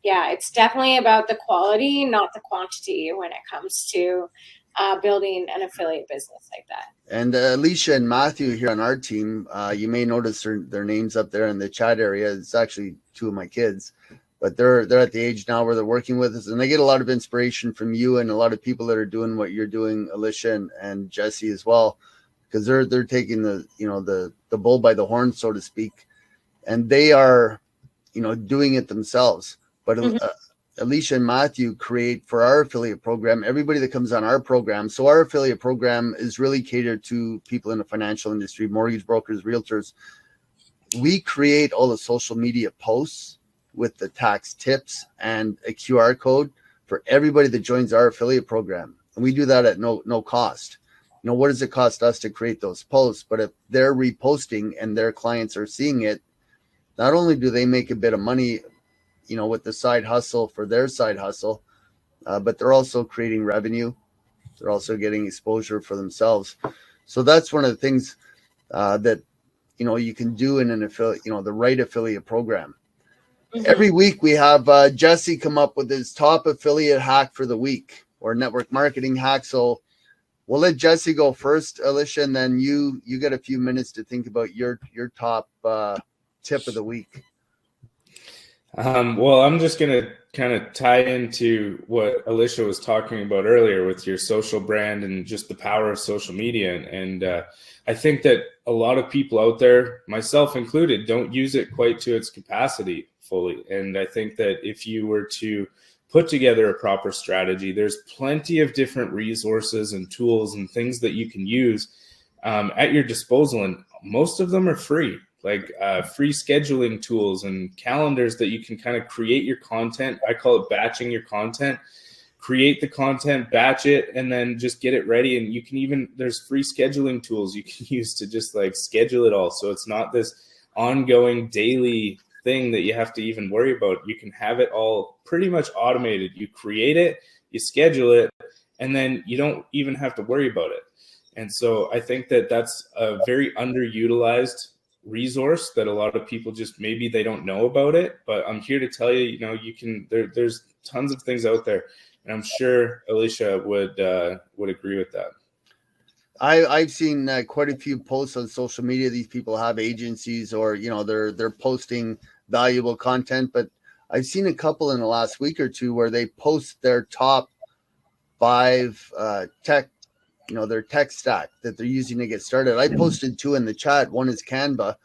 Yeah, it's definitely about the quality, not the quantity when it comes to building an affiliate business like that. And Alicia and Matthew here on our team, you may notice their names up there in the chat area. It's actually 2 of my kids, but they're at the age now where they're working with us, and they get a lot of inspiration from you and a lot of people that are doing what you're doing, Alicia and Jesse as well. Because they're taking the bull by the horn, so to speak, and they are, doing it themselves. But Alicia and Matthew create for our affiliate program, everybody that comes on our program. So our affiliate program is really catered to people in the financial industry, mortgage brokers, realtors. We create all the social media posts with the tax tips and a QR code for everybody that joins our affiliate program, and we do that at no cost. What does it cost us to create those posts? But if they're reposting and their clients are seeing it, not only do they make a bit of money, with the side hustle for their side hustle, but they're also creating revenue. They're also getting exposure for themselves. So that's one of the things that, you can do in an affiliate, the right affiliate program. Mm-hmm. Every week we have Jesse come up with his top affiliate hack for the week or network marketing hack. So we'll let Jesse go first, Alicia, and then you get a few minutes to think about your top tip of the week. Well, I'm just going to kind of tie into what Alicia was talking about earlier with your social brand and just the power of social media. And I think that a lot of people out there, myself included, don't use it quite to its capacity fully. And I think that if you were to put together a proper strategy, there's plenty of different resources and tools and things that you can use at your disposal. And most of them are free, like free scheduling tools and calendars that you can kind of create your content. I call it batching your content. Create the content, batch it, and then just get it ready. And you can there's free scheduling tools you can use to just like schedule it all. So it's not this ongoing daily thing that you have to even worry about. You can have it all pretty much automated. You create it, you schedule it, and then you don't even have to worry about it. And so I think that that's a very underutilized resource that a lot of people just, maybe they don't know about it, but I'm here to tell you, you can, there's tons of things out there. And I'm sure Alicia would agree with that. I've seen quite a few posts on social media. These people have agencies or, they're posting valuable content, but I've seen a couple in the last week or two where they post their top 5 tech, their tech stack that they're using to get started. I posted 2 in the chat. One is Canva.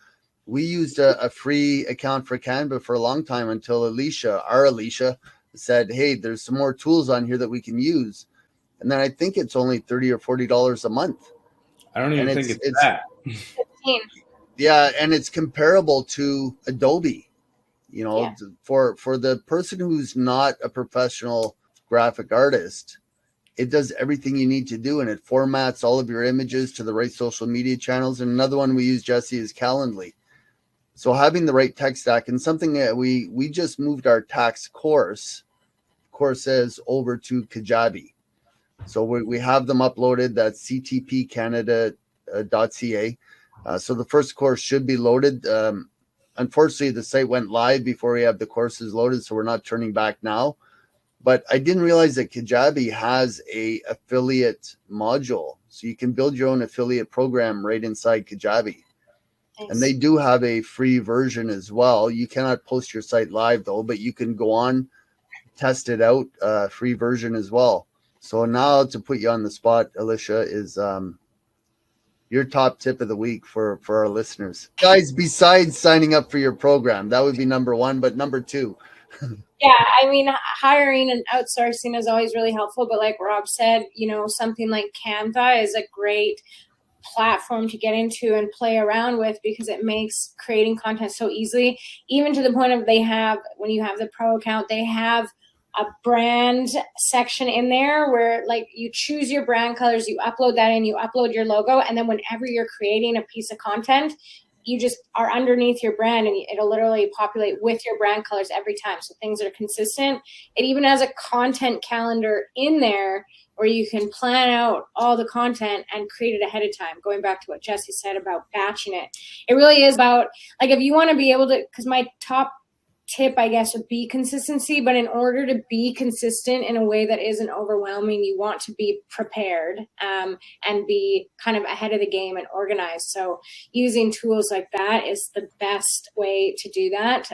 We used a free account for Canva for a long time until our Alicia said, hey, there's some more tools on here that we can use. And then I think it's only $30 or $40 a month. I don't even think it's that. 15. Yeah, and it's comparable to Adobe. For the person who's not a professional graphic artist, it does everything you need to do, and it formats all of your images to the right social media channels. And another one we use, Jesse, is Calendly. So having the right tech stack, and something that we just moved our tax course courses over to Kajabi. So we have them uploaded. That's ctpcanada.ca. So the first course should be loaded. Unfortunately, the site went live before we have the courses loaded, so we're not turning back now. But I didn't realize that Kajabi has a affiliate module. So you can build your own affiliate program right inside Kajabi. Nice. And they do have a free version as well. You cannot post your site live though, but you can go on, test it out, free version as well. So now to put you on the spot, Alicia, is your top tip of the week for our listeners. Guys, besides signing up for your program, that would be number one, but number two. Yeah, I mean, hiring and outsourcing is always really helpful. But like Rob said, you know, something like Canva is a great platform to get into and play around with because it makes creating content so easily, even to the point of when you have the pro account, they have a brand section in there where like you choose your brand colors, you upload that in, you upload your logo, and then whenever you're creating a piece of content, you just are underneath your brand and it'll literally populate with your brand colors every time. So things are consistent. It even has a content calendar in there where you can plan out all the content and create it ahead of time. Going back to what Jesse said about batching it. It really is about, like, if you want to be able to, because my top tip, I guess, would be consistency. But in order to be consistent in a way that isn't overwhelming, you want to be prepared and be kind of ahead of the game and organized. So using tools like that is the best way to do that.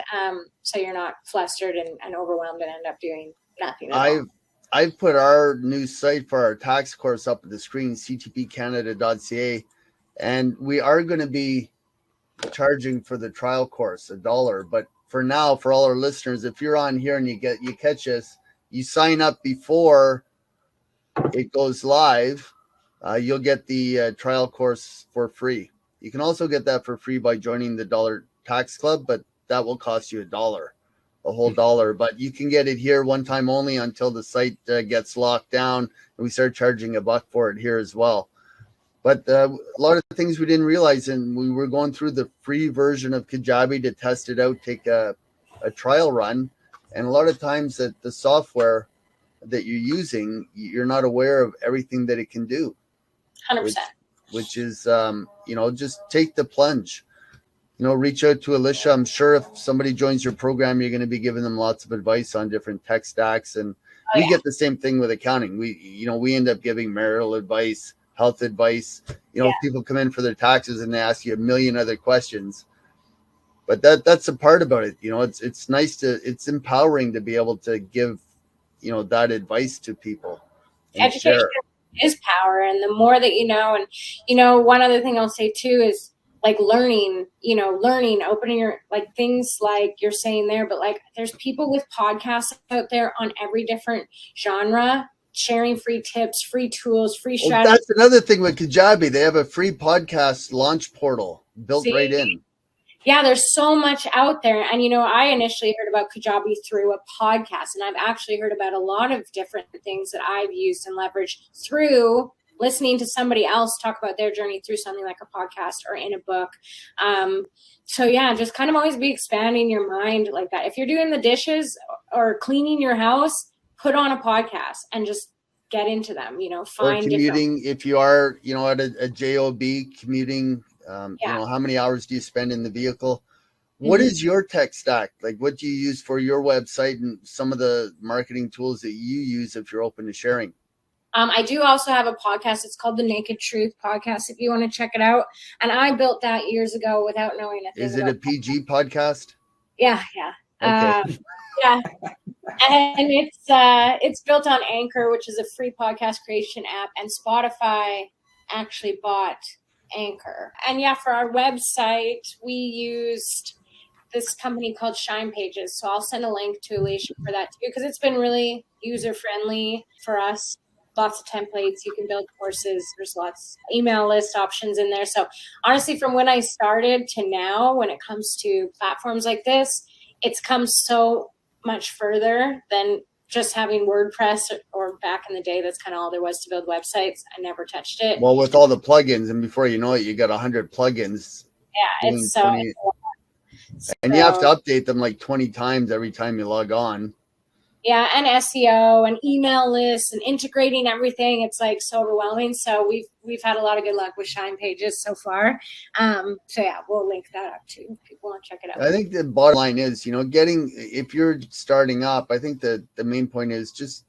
So you're not flustered and overwhelmed and end up doing nothing at all. I've put our new site for our tax course up at the screen, ctpcanada.ca, and we are going to be charging for the trial course $1. But for now, for all our listeners, if you're on here and you catch us, you sign up before it goes live, you'll get the trial course for free. You can also get that for free by joining the Dollar Tax Club, but that will cost you $1. A whole $1, but you can get it here one time only until the site gets locked down and we start charging $1 for it here as well. But a lot of things we didn't realize, and we were going through the free version of Kajabi to test it out, take a trial run, and a lot of times that the software that you're using, you're not aware of everything that it can do. 100%. Which is, just take the plunge. Reach out to Alicia. I'm sure if somebody joins your program, you're going to be giving them lots of advice on different tech stacks. And we get the same thing with accounting. We end up giving marital advice, health advice. People come in for their taxes and they ask you a million other questions. But that's the part about it. It's nice it's empowering to be able to give, that advice to people. Education is power. And the more that you know, and, one other thing I'll say too is, like learning, opening your, like things like you're saying there, but like there's people with podcasts out there on every different genre, sharing free tips, free tools, free strategies. That's another thing with Kajabi. They have a free podcast launch portal built right in. Yeah, there's so much out there. And, I initially heard about Kajabi through a podcast, and I've actually heard about a lot of different things that I've used and leveraged through listening to somebody else talk about their journey through something like a podcast or in a book. So yeah, just kind of always be expanding your mind like that. If you're doing the dishes or cleaning your house, put on a podcast and just get into them, find or commuting. If you are, at a job commuting, how many hours do you spend in the vehicle? What is your tech stack? Like, what do you use for your website and some of the marketing tools that you use if you're open to sharing? I do also have a podcast. It's called the Naked Truth Podcast, if you want to check it out. And I built that years ago without knowing a thing. Is it a PG podcast? Yeah. Okay. Yeah. And it's built on Anchor, which is a free podcast creation app. And Spotify actually bought Anchor. And yeah, for our website, we used this company called Shine Pages. So I'll send a link to Alicia for that too, because it's been really user-friendly for us. Lots of templates. You can build courses. There's lots of email list options in there. So honestly, from when I started to now, when it comes to platforms like this, it's come so much further than just having WordPress or back in the day. That's kind of all there was to build websites. I never touched it. Well, with all the plugins, and before you know it, you got 100 plugins. Yeah, it's so. And you have to update them like 20 times every time you log on. Yeah, and SEO and email lists and integrating everything. It's like so overwhelming. So we've had a lot of good luck with Shine pages so far. So yeah, we'll link that up too if people want to check it out. I think the bottom line is, if you're starting up, I think that the main point is just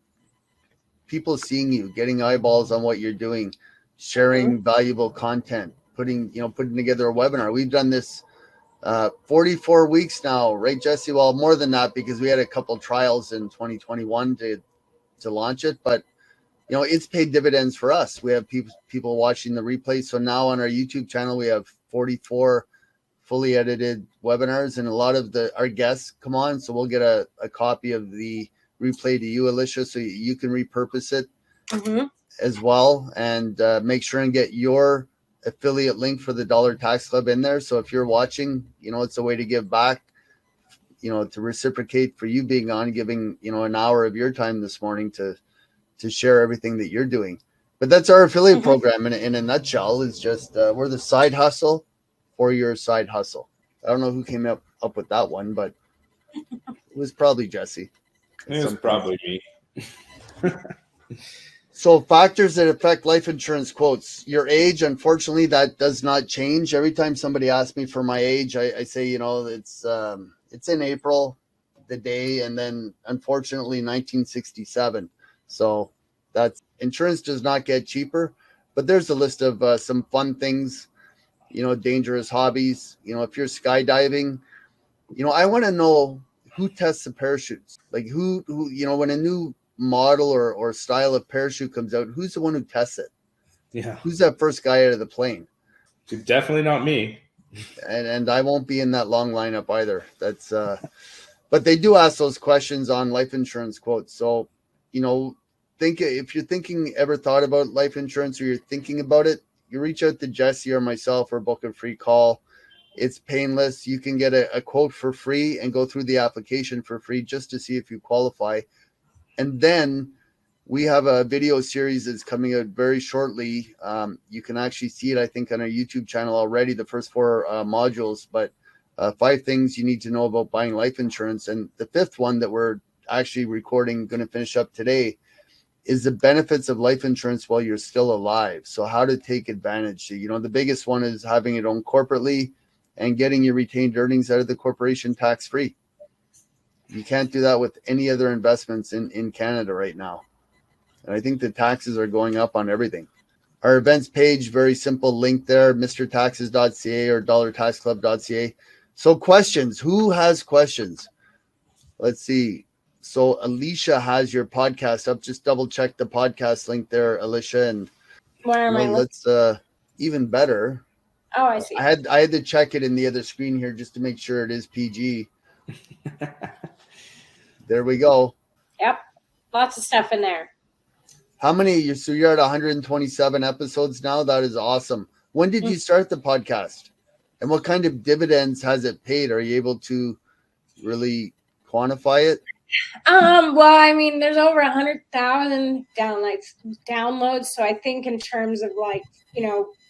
people seeing you, getting eyeballs on what you're doing, sharing valuable content, putting together a webinar. We've done this 44 weeks now, right, Jesse? Well, more than that, because we had a couple trials in 2021 to launch it, but it's paid dividends for us. We have people watching the replay. So now on our YouTube channel, we have 44 fully edited webinars, and a lot of our guests come on. So we'll get a copy of the replay to you, Alicia, so you can repurpose it as well, and make sure and get your affiliate link for the Dollar Tax Club in there. So if you're watching, it's a way to give back, to reciprocate for you being on, giving, an hour of your time this morning to share everything that you're doing. But that's our affiliate program in a nutshell. Is just we're the side hustle for your side hustle. I don't know who came up with that one, but it was probably Jesse. It was probably me. So factors that affect life insurance quotes. Your age, unfortunately, that does not change. Every time somebody asks me for my age, I say, it's in April, the day, and then unfortunately 1967. So that's insurance does not get cheaper, but there's a list of some fun things, dangerous hobbies. If you're skydiving, I want to know who tests the parachutes, like who when a new model or style of parachute comes out, who's the one who tests it? Yeah. Who's that first guy out of the plane? Definitely not me. And I won't be in that long lineup either. That's but they do ask those questions on life insurance quotes. So, if you're ever thought about life insurance, or you're thinking about it, you reach out to Jesse or myself or book a free call. It's painless. You can get a quote for free and go through the application for free just to see if you qualify. And then we have a video series that's coming out very shortly. You can actually see it, I think, on our YouTube channel already, the first 4 modules, but 5 things you need to know about buying life insurance. And the 5th one that we're actually recording, going to finish up today, is the benefits of life insurance while you're still alive. So how to take advantage. The biggest one is having it owned corporately and getting your retained earnings out of the corporation tax-free. You can't do that with any other investments in Canada right now. And I think the taxes are going up on everything. Our events page, very simple link there, mrtaxes.ca or dollartaxclub.ca. So questions, who has questions? Let's see. So Alicia has your podcast up. Just double check the podcast link there, Alicia. And where am I? Let's even better. Oh, I see. I had to check it in the other screen here just to make sure it is PG. There we go. Yep. Lots of stuff in there. How many? So you're at 127 episodes now. That is awesome. When did you start the podcast? And what kind of dividends has it paid? Are you able to really quantify it? Well, I mean, there's over 100,000 downloads. So I think in terms of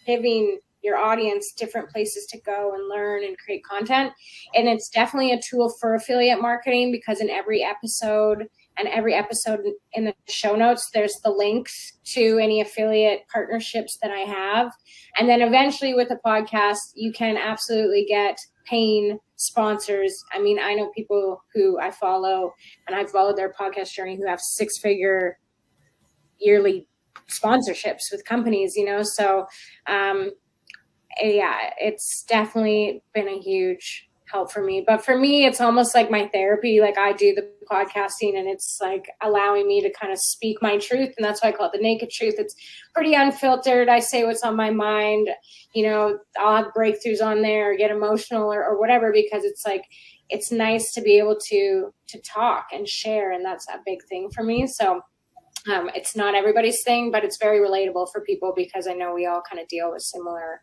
giving your audience different places to go and learn and create content. And it's definitely a tool for affiliate marketing, because in every episode in the show notes, there's the links to any affiliate partnerships that I have. And then eventually with the podcast, you can absolutely get paying sponsors. I mean, I know people who I follow, and I've followed their podcast journey, who have 6-figure yearly sponsorships with companies, so yeah, it's definitely been a huge help for me. But for me, it's almost like my therapy. Like, I do the podcasting, and it's like allowing me to kind of speak my truth. And that's why I call it the naked truth. It's pretty unfiltered. I say what's on my mind. I'll have breakthroughs on there, or get emotional or whatever, because it's like, it's nice to be able to talk and share. And that's a big thing for me. So it's not everybody's thing, but it's very relatable for people, because I know we all kind of deal with similar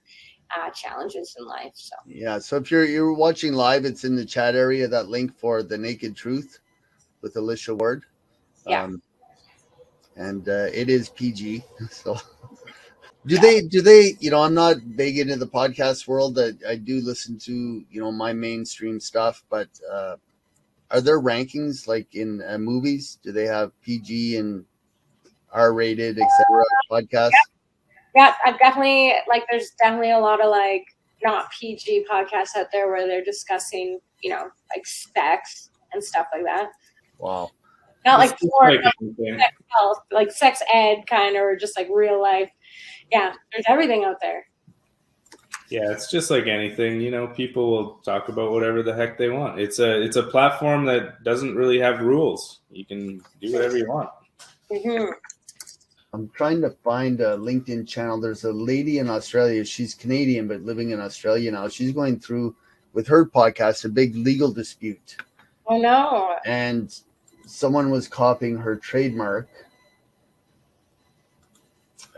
challenges in life. So yeah. So if you're watching live, it's in the chat area, that link for the Naked Truth with Alicia Ward. Yeah. And it is PG. So do they, I'm not big into the podcast world. I do listen to, my mainstream stuff, but are there rankings like in movies? Do they have PG and R-rated, etc. podcasts? Yeah, I've definitely like. There's definitely a lot of like not PG podcasts out there where they're discussing, like sex and stuff like that. Wow. Not like porn, like sex health, like sex ed kind of, or just like real life. Yeah, there's everything out there. Yeah, it's just like anything, people will talk about whatever the heck they want. It's a platform that doesn't really have rules. You can do whatever you want. Mm-hmm. I'm trying to find a LinkedIn channel. There's a lady in Australia. She's Canadian, but living in Australia now. She's going through, with her podcast, a big legal dispute. Oh, no. And someone was copying her trademark.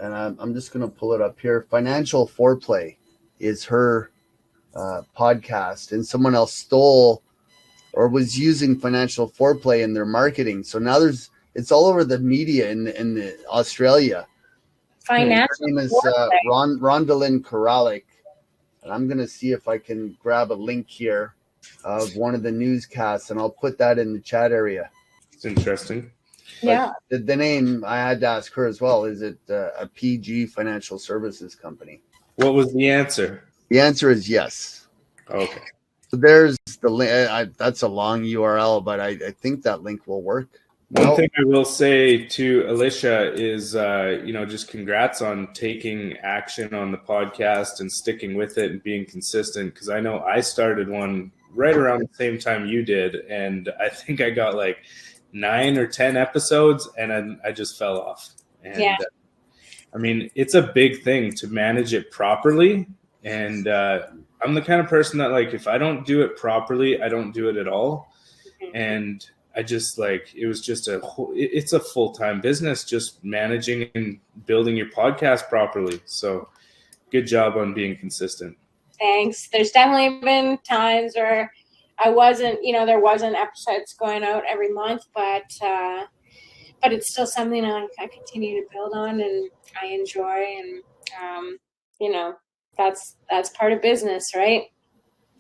And I'm just going to pull it up here. Financial Foreplay is her podcast. And someone else stole or was using Financial Foreplay in their marketing. So now it's all over the media in Australia. Financial. Her name is Rondalyn Koralik. And I'm going to see if I can grab a link here of one of the newscasts, and I'll put that in the chat area. It's interesting. Yeah. But the name, I had to ask her as well, is it a PG financial services company? What was the answer? The answer is yes. Okay. So there's the link. That's a long URL, but I think that link will work. One thing I will say to Alicia is, just congrats on taking action on the podcast and sticking with it and being consistent. Because I know I started one right around the same time you did, and I think I got like 9 or 10 episodes, and I just fell off. And, yeah. It's a big thing to manage it properly, and I'm the kind of person that, like, if I don't do it properly, I don't do it at all, and I just it was just it's a full-time business, just managing and building your podcast properly. So good job on being consistent. Thanks. There's definitely been times where there wasn't episodes going out every month, but it's still something I continue to build on and I enjoy. And, that's part of business, right?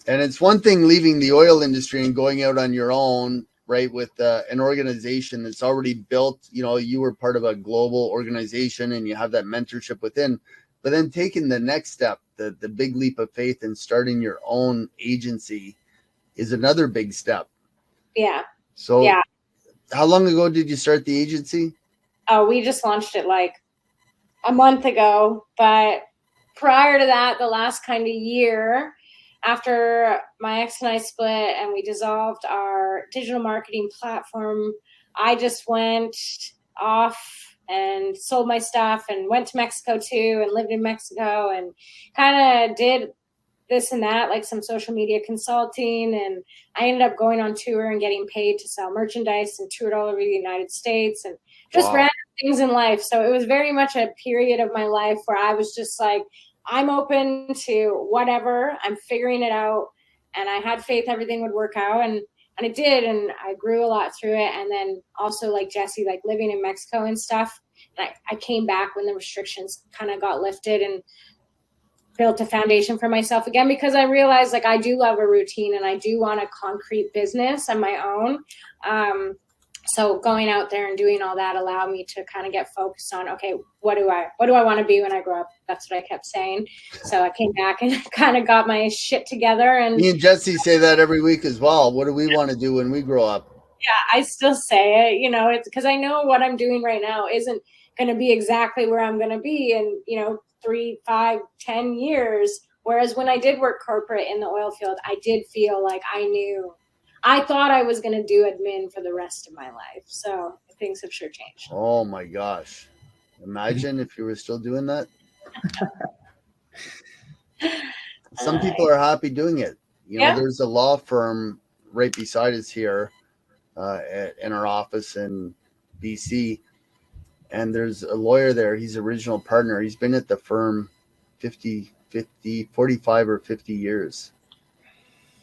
And it's one thing leaving the oil industry and going out on your own, right, with an organization that's already built. You were part of a global organization and you have that mentorship within, but then taking the next step, the big leap of faith and starting your own agency is another big step. Yeah. So yeah. How long ago did you start the agency? Oh, we just launched it like a month ago, but prior to that, the last kind of year, after my ex and I split and we dissolved our digital marketing platform, I just went off and sold my stuff and went to Mexico too and lived in Mexico and kind of did this and that, like some social media consulting. And I ended up going on tour and getting paid to sell merchandise and toured all over the United States and just random things in life. So it was very much a period of my life where I was just like, I'm open to whatever. I'm figuring it out. And I had faith everything would work out. And it did. And I grew a lot through it. And then also like Jesse, like living in Mexico and stuff. And I came back when the restrictions kind of got lifted and built a foundation for myself again, because I realized like I do love a routine and I do want a concrete business on my own. So going out there and doing all that allowed me to kind of get focused on, okay, what do I want to be when I grow up? That's what I kept saying. So I came back and kind of got my shit together. And me and Jesse say that every week as well. What do we want to do when we grow up? Yeah, I still say it, it's because I know what I'm doing right now isn't going to be exactly where I'm going to be in, 3, 5, 10 years. Whereas when I did work corporate in the oil field, I did feel like I thought I was going to do admin for the rest of my life. So things have sure changed. Oh my gosh. Imagine if you were still doing that. Some people are happy doing it. There's a law firm right beside us here in our office in BC. And there's a lawyer there. He's original partner. He's been at the firm 45 or 50 years.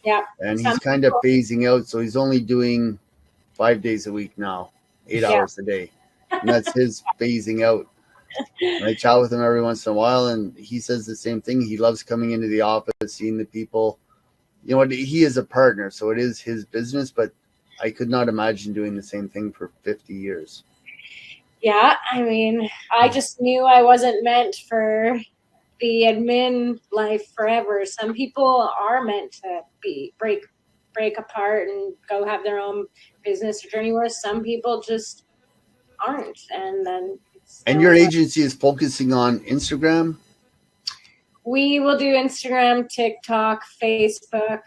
Yeah. And he's kind of phasing out. So he's only doing 5 days a week now, 8 hours a day. And that's his phasing out. And I chat with him every once in a while. And he says the same thing. He loves coming into the office, seeing the people. He is a partner. So it is his business. But I could not imagine doing the same thing for 50 years. Yeah, I mean, I just knew I wasn't meant for the admin life forever. Some people are meant to break apart and go have their own business or journey, where some people just aren't. And then and your agency is focusing on Instagram? We will do Instagram, TikTok, Facebook,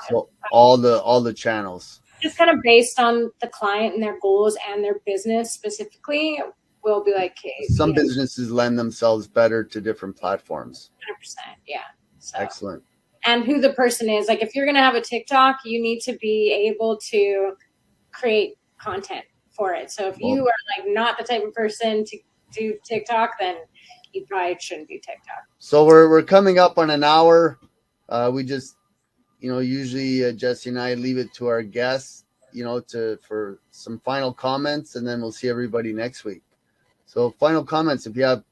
so all the channels. Just kind of based on the client and their goals and their business specifically. We'll be like, hey, some businesses lend themselves better to different platforms. 100%, yeah. So. Excellent. And who the person is. Like, if you're going to have a TikTok, you need to be able to create content for it. So if you are like not the type of person to do TikTok, then you probably shouldn't do TikTok. So we're coming up on an hour. We just, usually Jesse and I leave it to our guests, for some final comments, and then we'll see everybody next week. So final comments, if you have,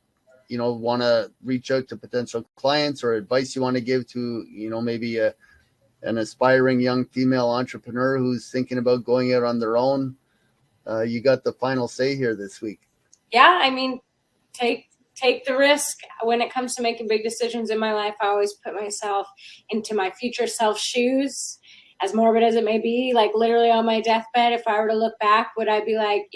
want to reach out to potential clients or advice you want to give to, maybe an aspiring young female entrepreneur who's thinking about going out on their own, you got the final say here this week. Yeah, I mean, take the risk. When it comes to making big decisions in my life, I always put myself into my future self's shoes, as morbid as it may be. Like, literally on my deathbed, if I were to look back, would I be like,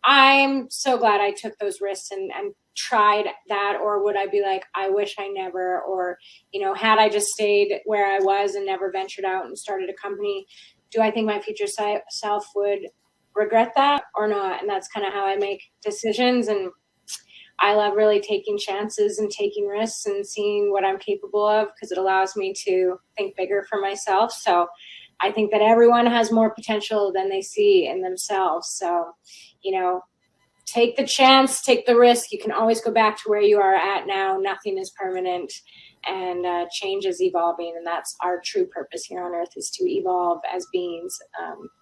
I'm so glad I took those risks and tried that? Or would I be like, I wish I never? Or, had I just stayed where I was and never ventured out and started a company, do I think my future self would regret that or not? And that's kind of how I make decisions. And I love really taking chances and taking risks and seeing what I'm capable of, because it allows me to think bigger for myself. So I think that everyone has more potential than they see in themselves. So, take the chance, take the risk. You can always go back to where you are at now. Nothing is permanent, and change is evolving. And that's our true purpose here on earth, is to evolve as beings.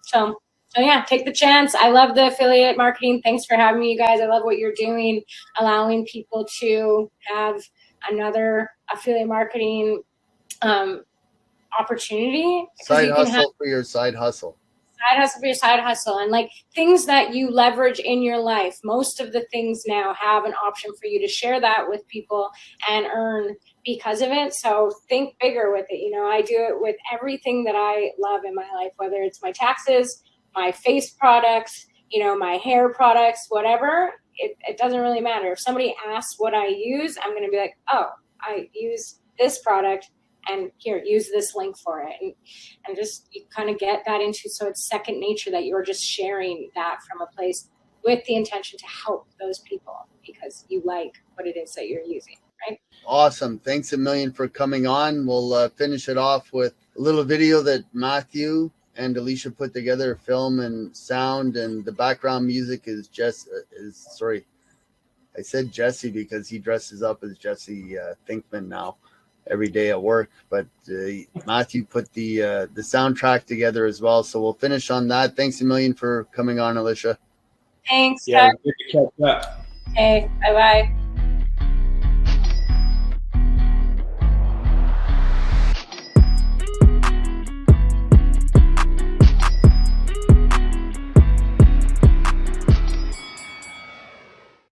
So yeah, take the chance. I love the affiliate marketing. Thanks for having me, you guys. I love what you're doing, allowing people to have another affiliate marketing opportunity. Side hustle for your side hustle. Side hustle for your side hustle, and like things that you leverage in your life. Most of the things now have an option for you to share that with people and earn because of it. So think bigger with it. I do it with everything that I love in my life, whether it's my taxes, my face products, my hair products, whatever. It doesn't really matter. If somebody asks what I use, I'm going to be like, oh, I use this product, and here, use this link for it. And just, you kind of get that into, so it's second nature that you're just sharing that from a place with the intention to help those people because you like what it is that you're using, right? Awesome. Thanks a million for coming on. We'll finish it off with a little video that Matthew and Alicia put together, film and sound, and the background music is I said Jesse because he dresses up as Jesse Thinkman now every day at work, but Matthew put the soundtrack together as well. So we'll finish on that. Thanks a million for coming on, Alicia. Thanks. Yeah, good to catch up. Okay, bye-bye.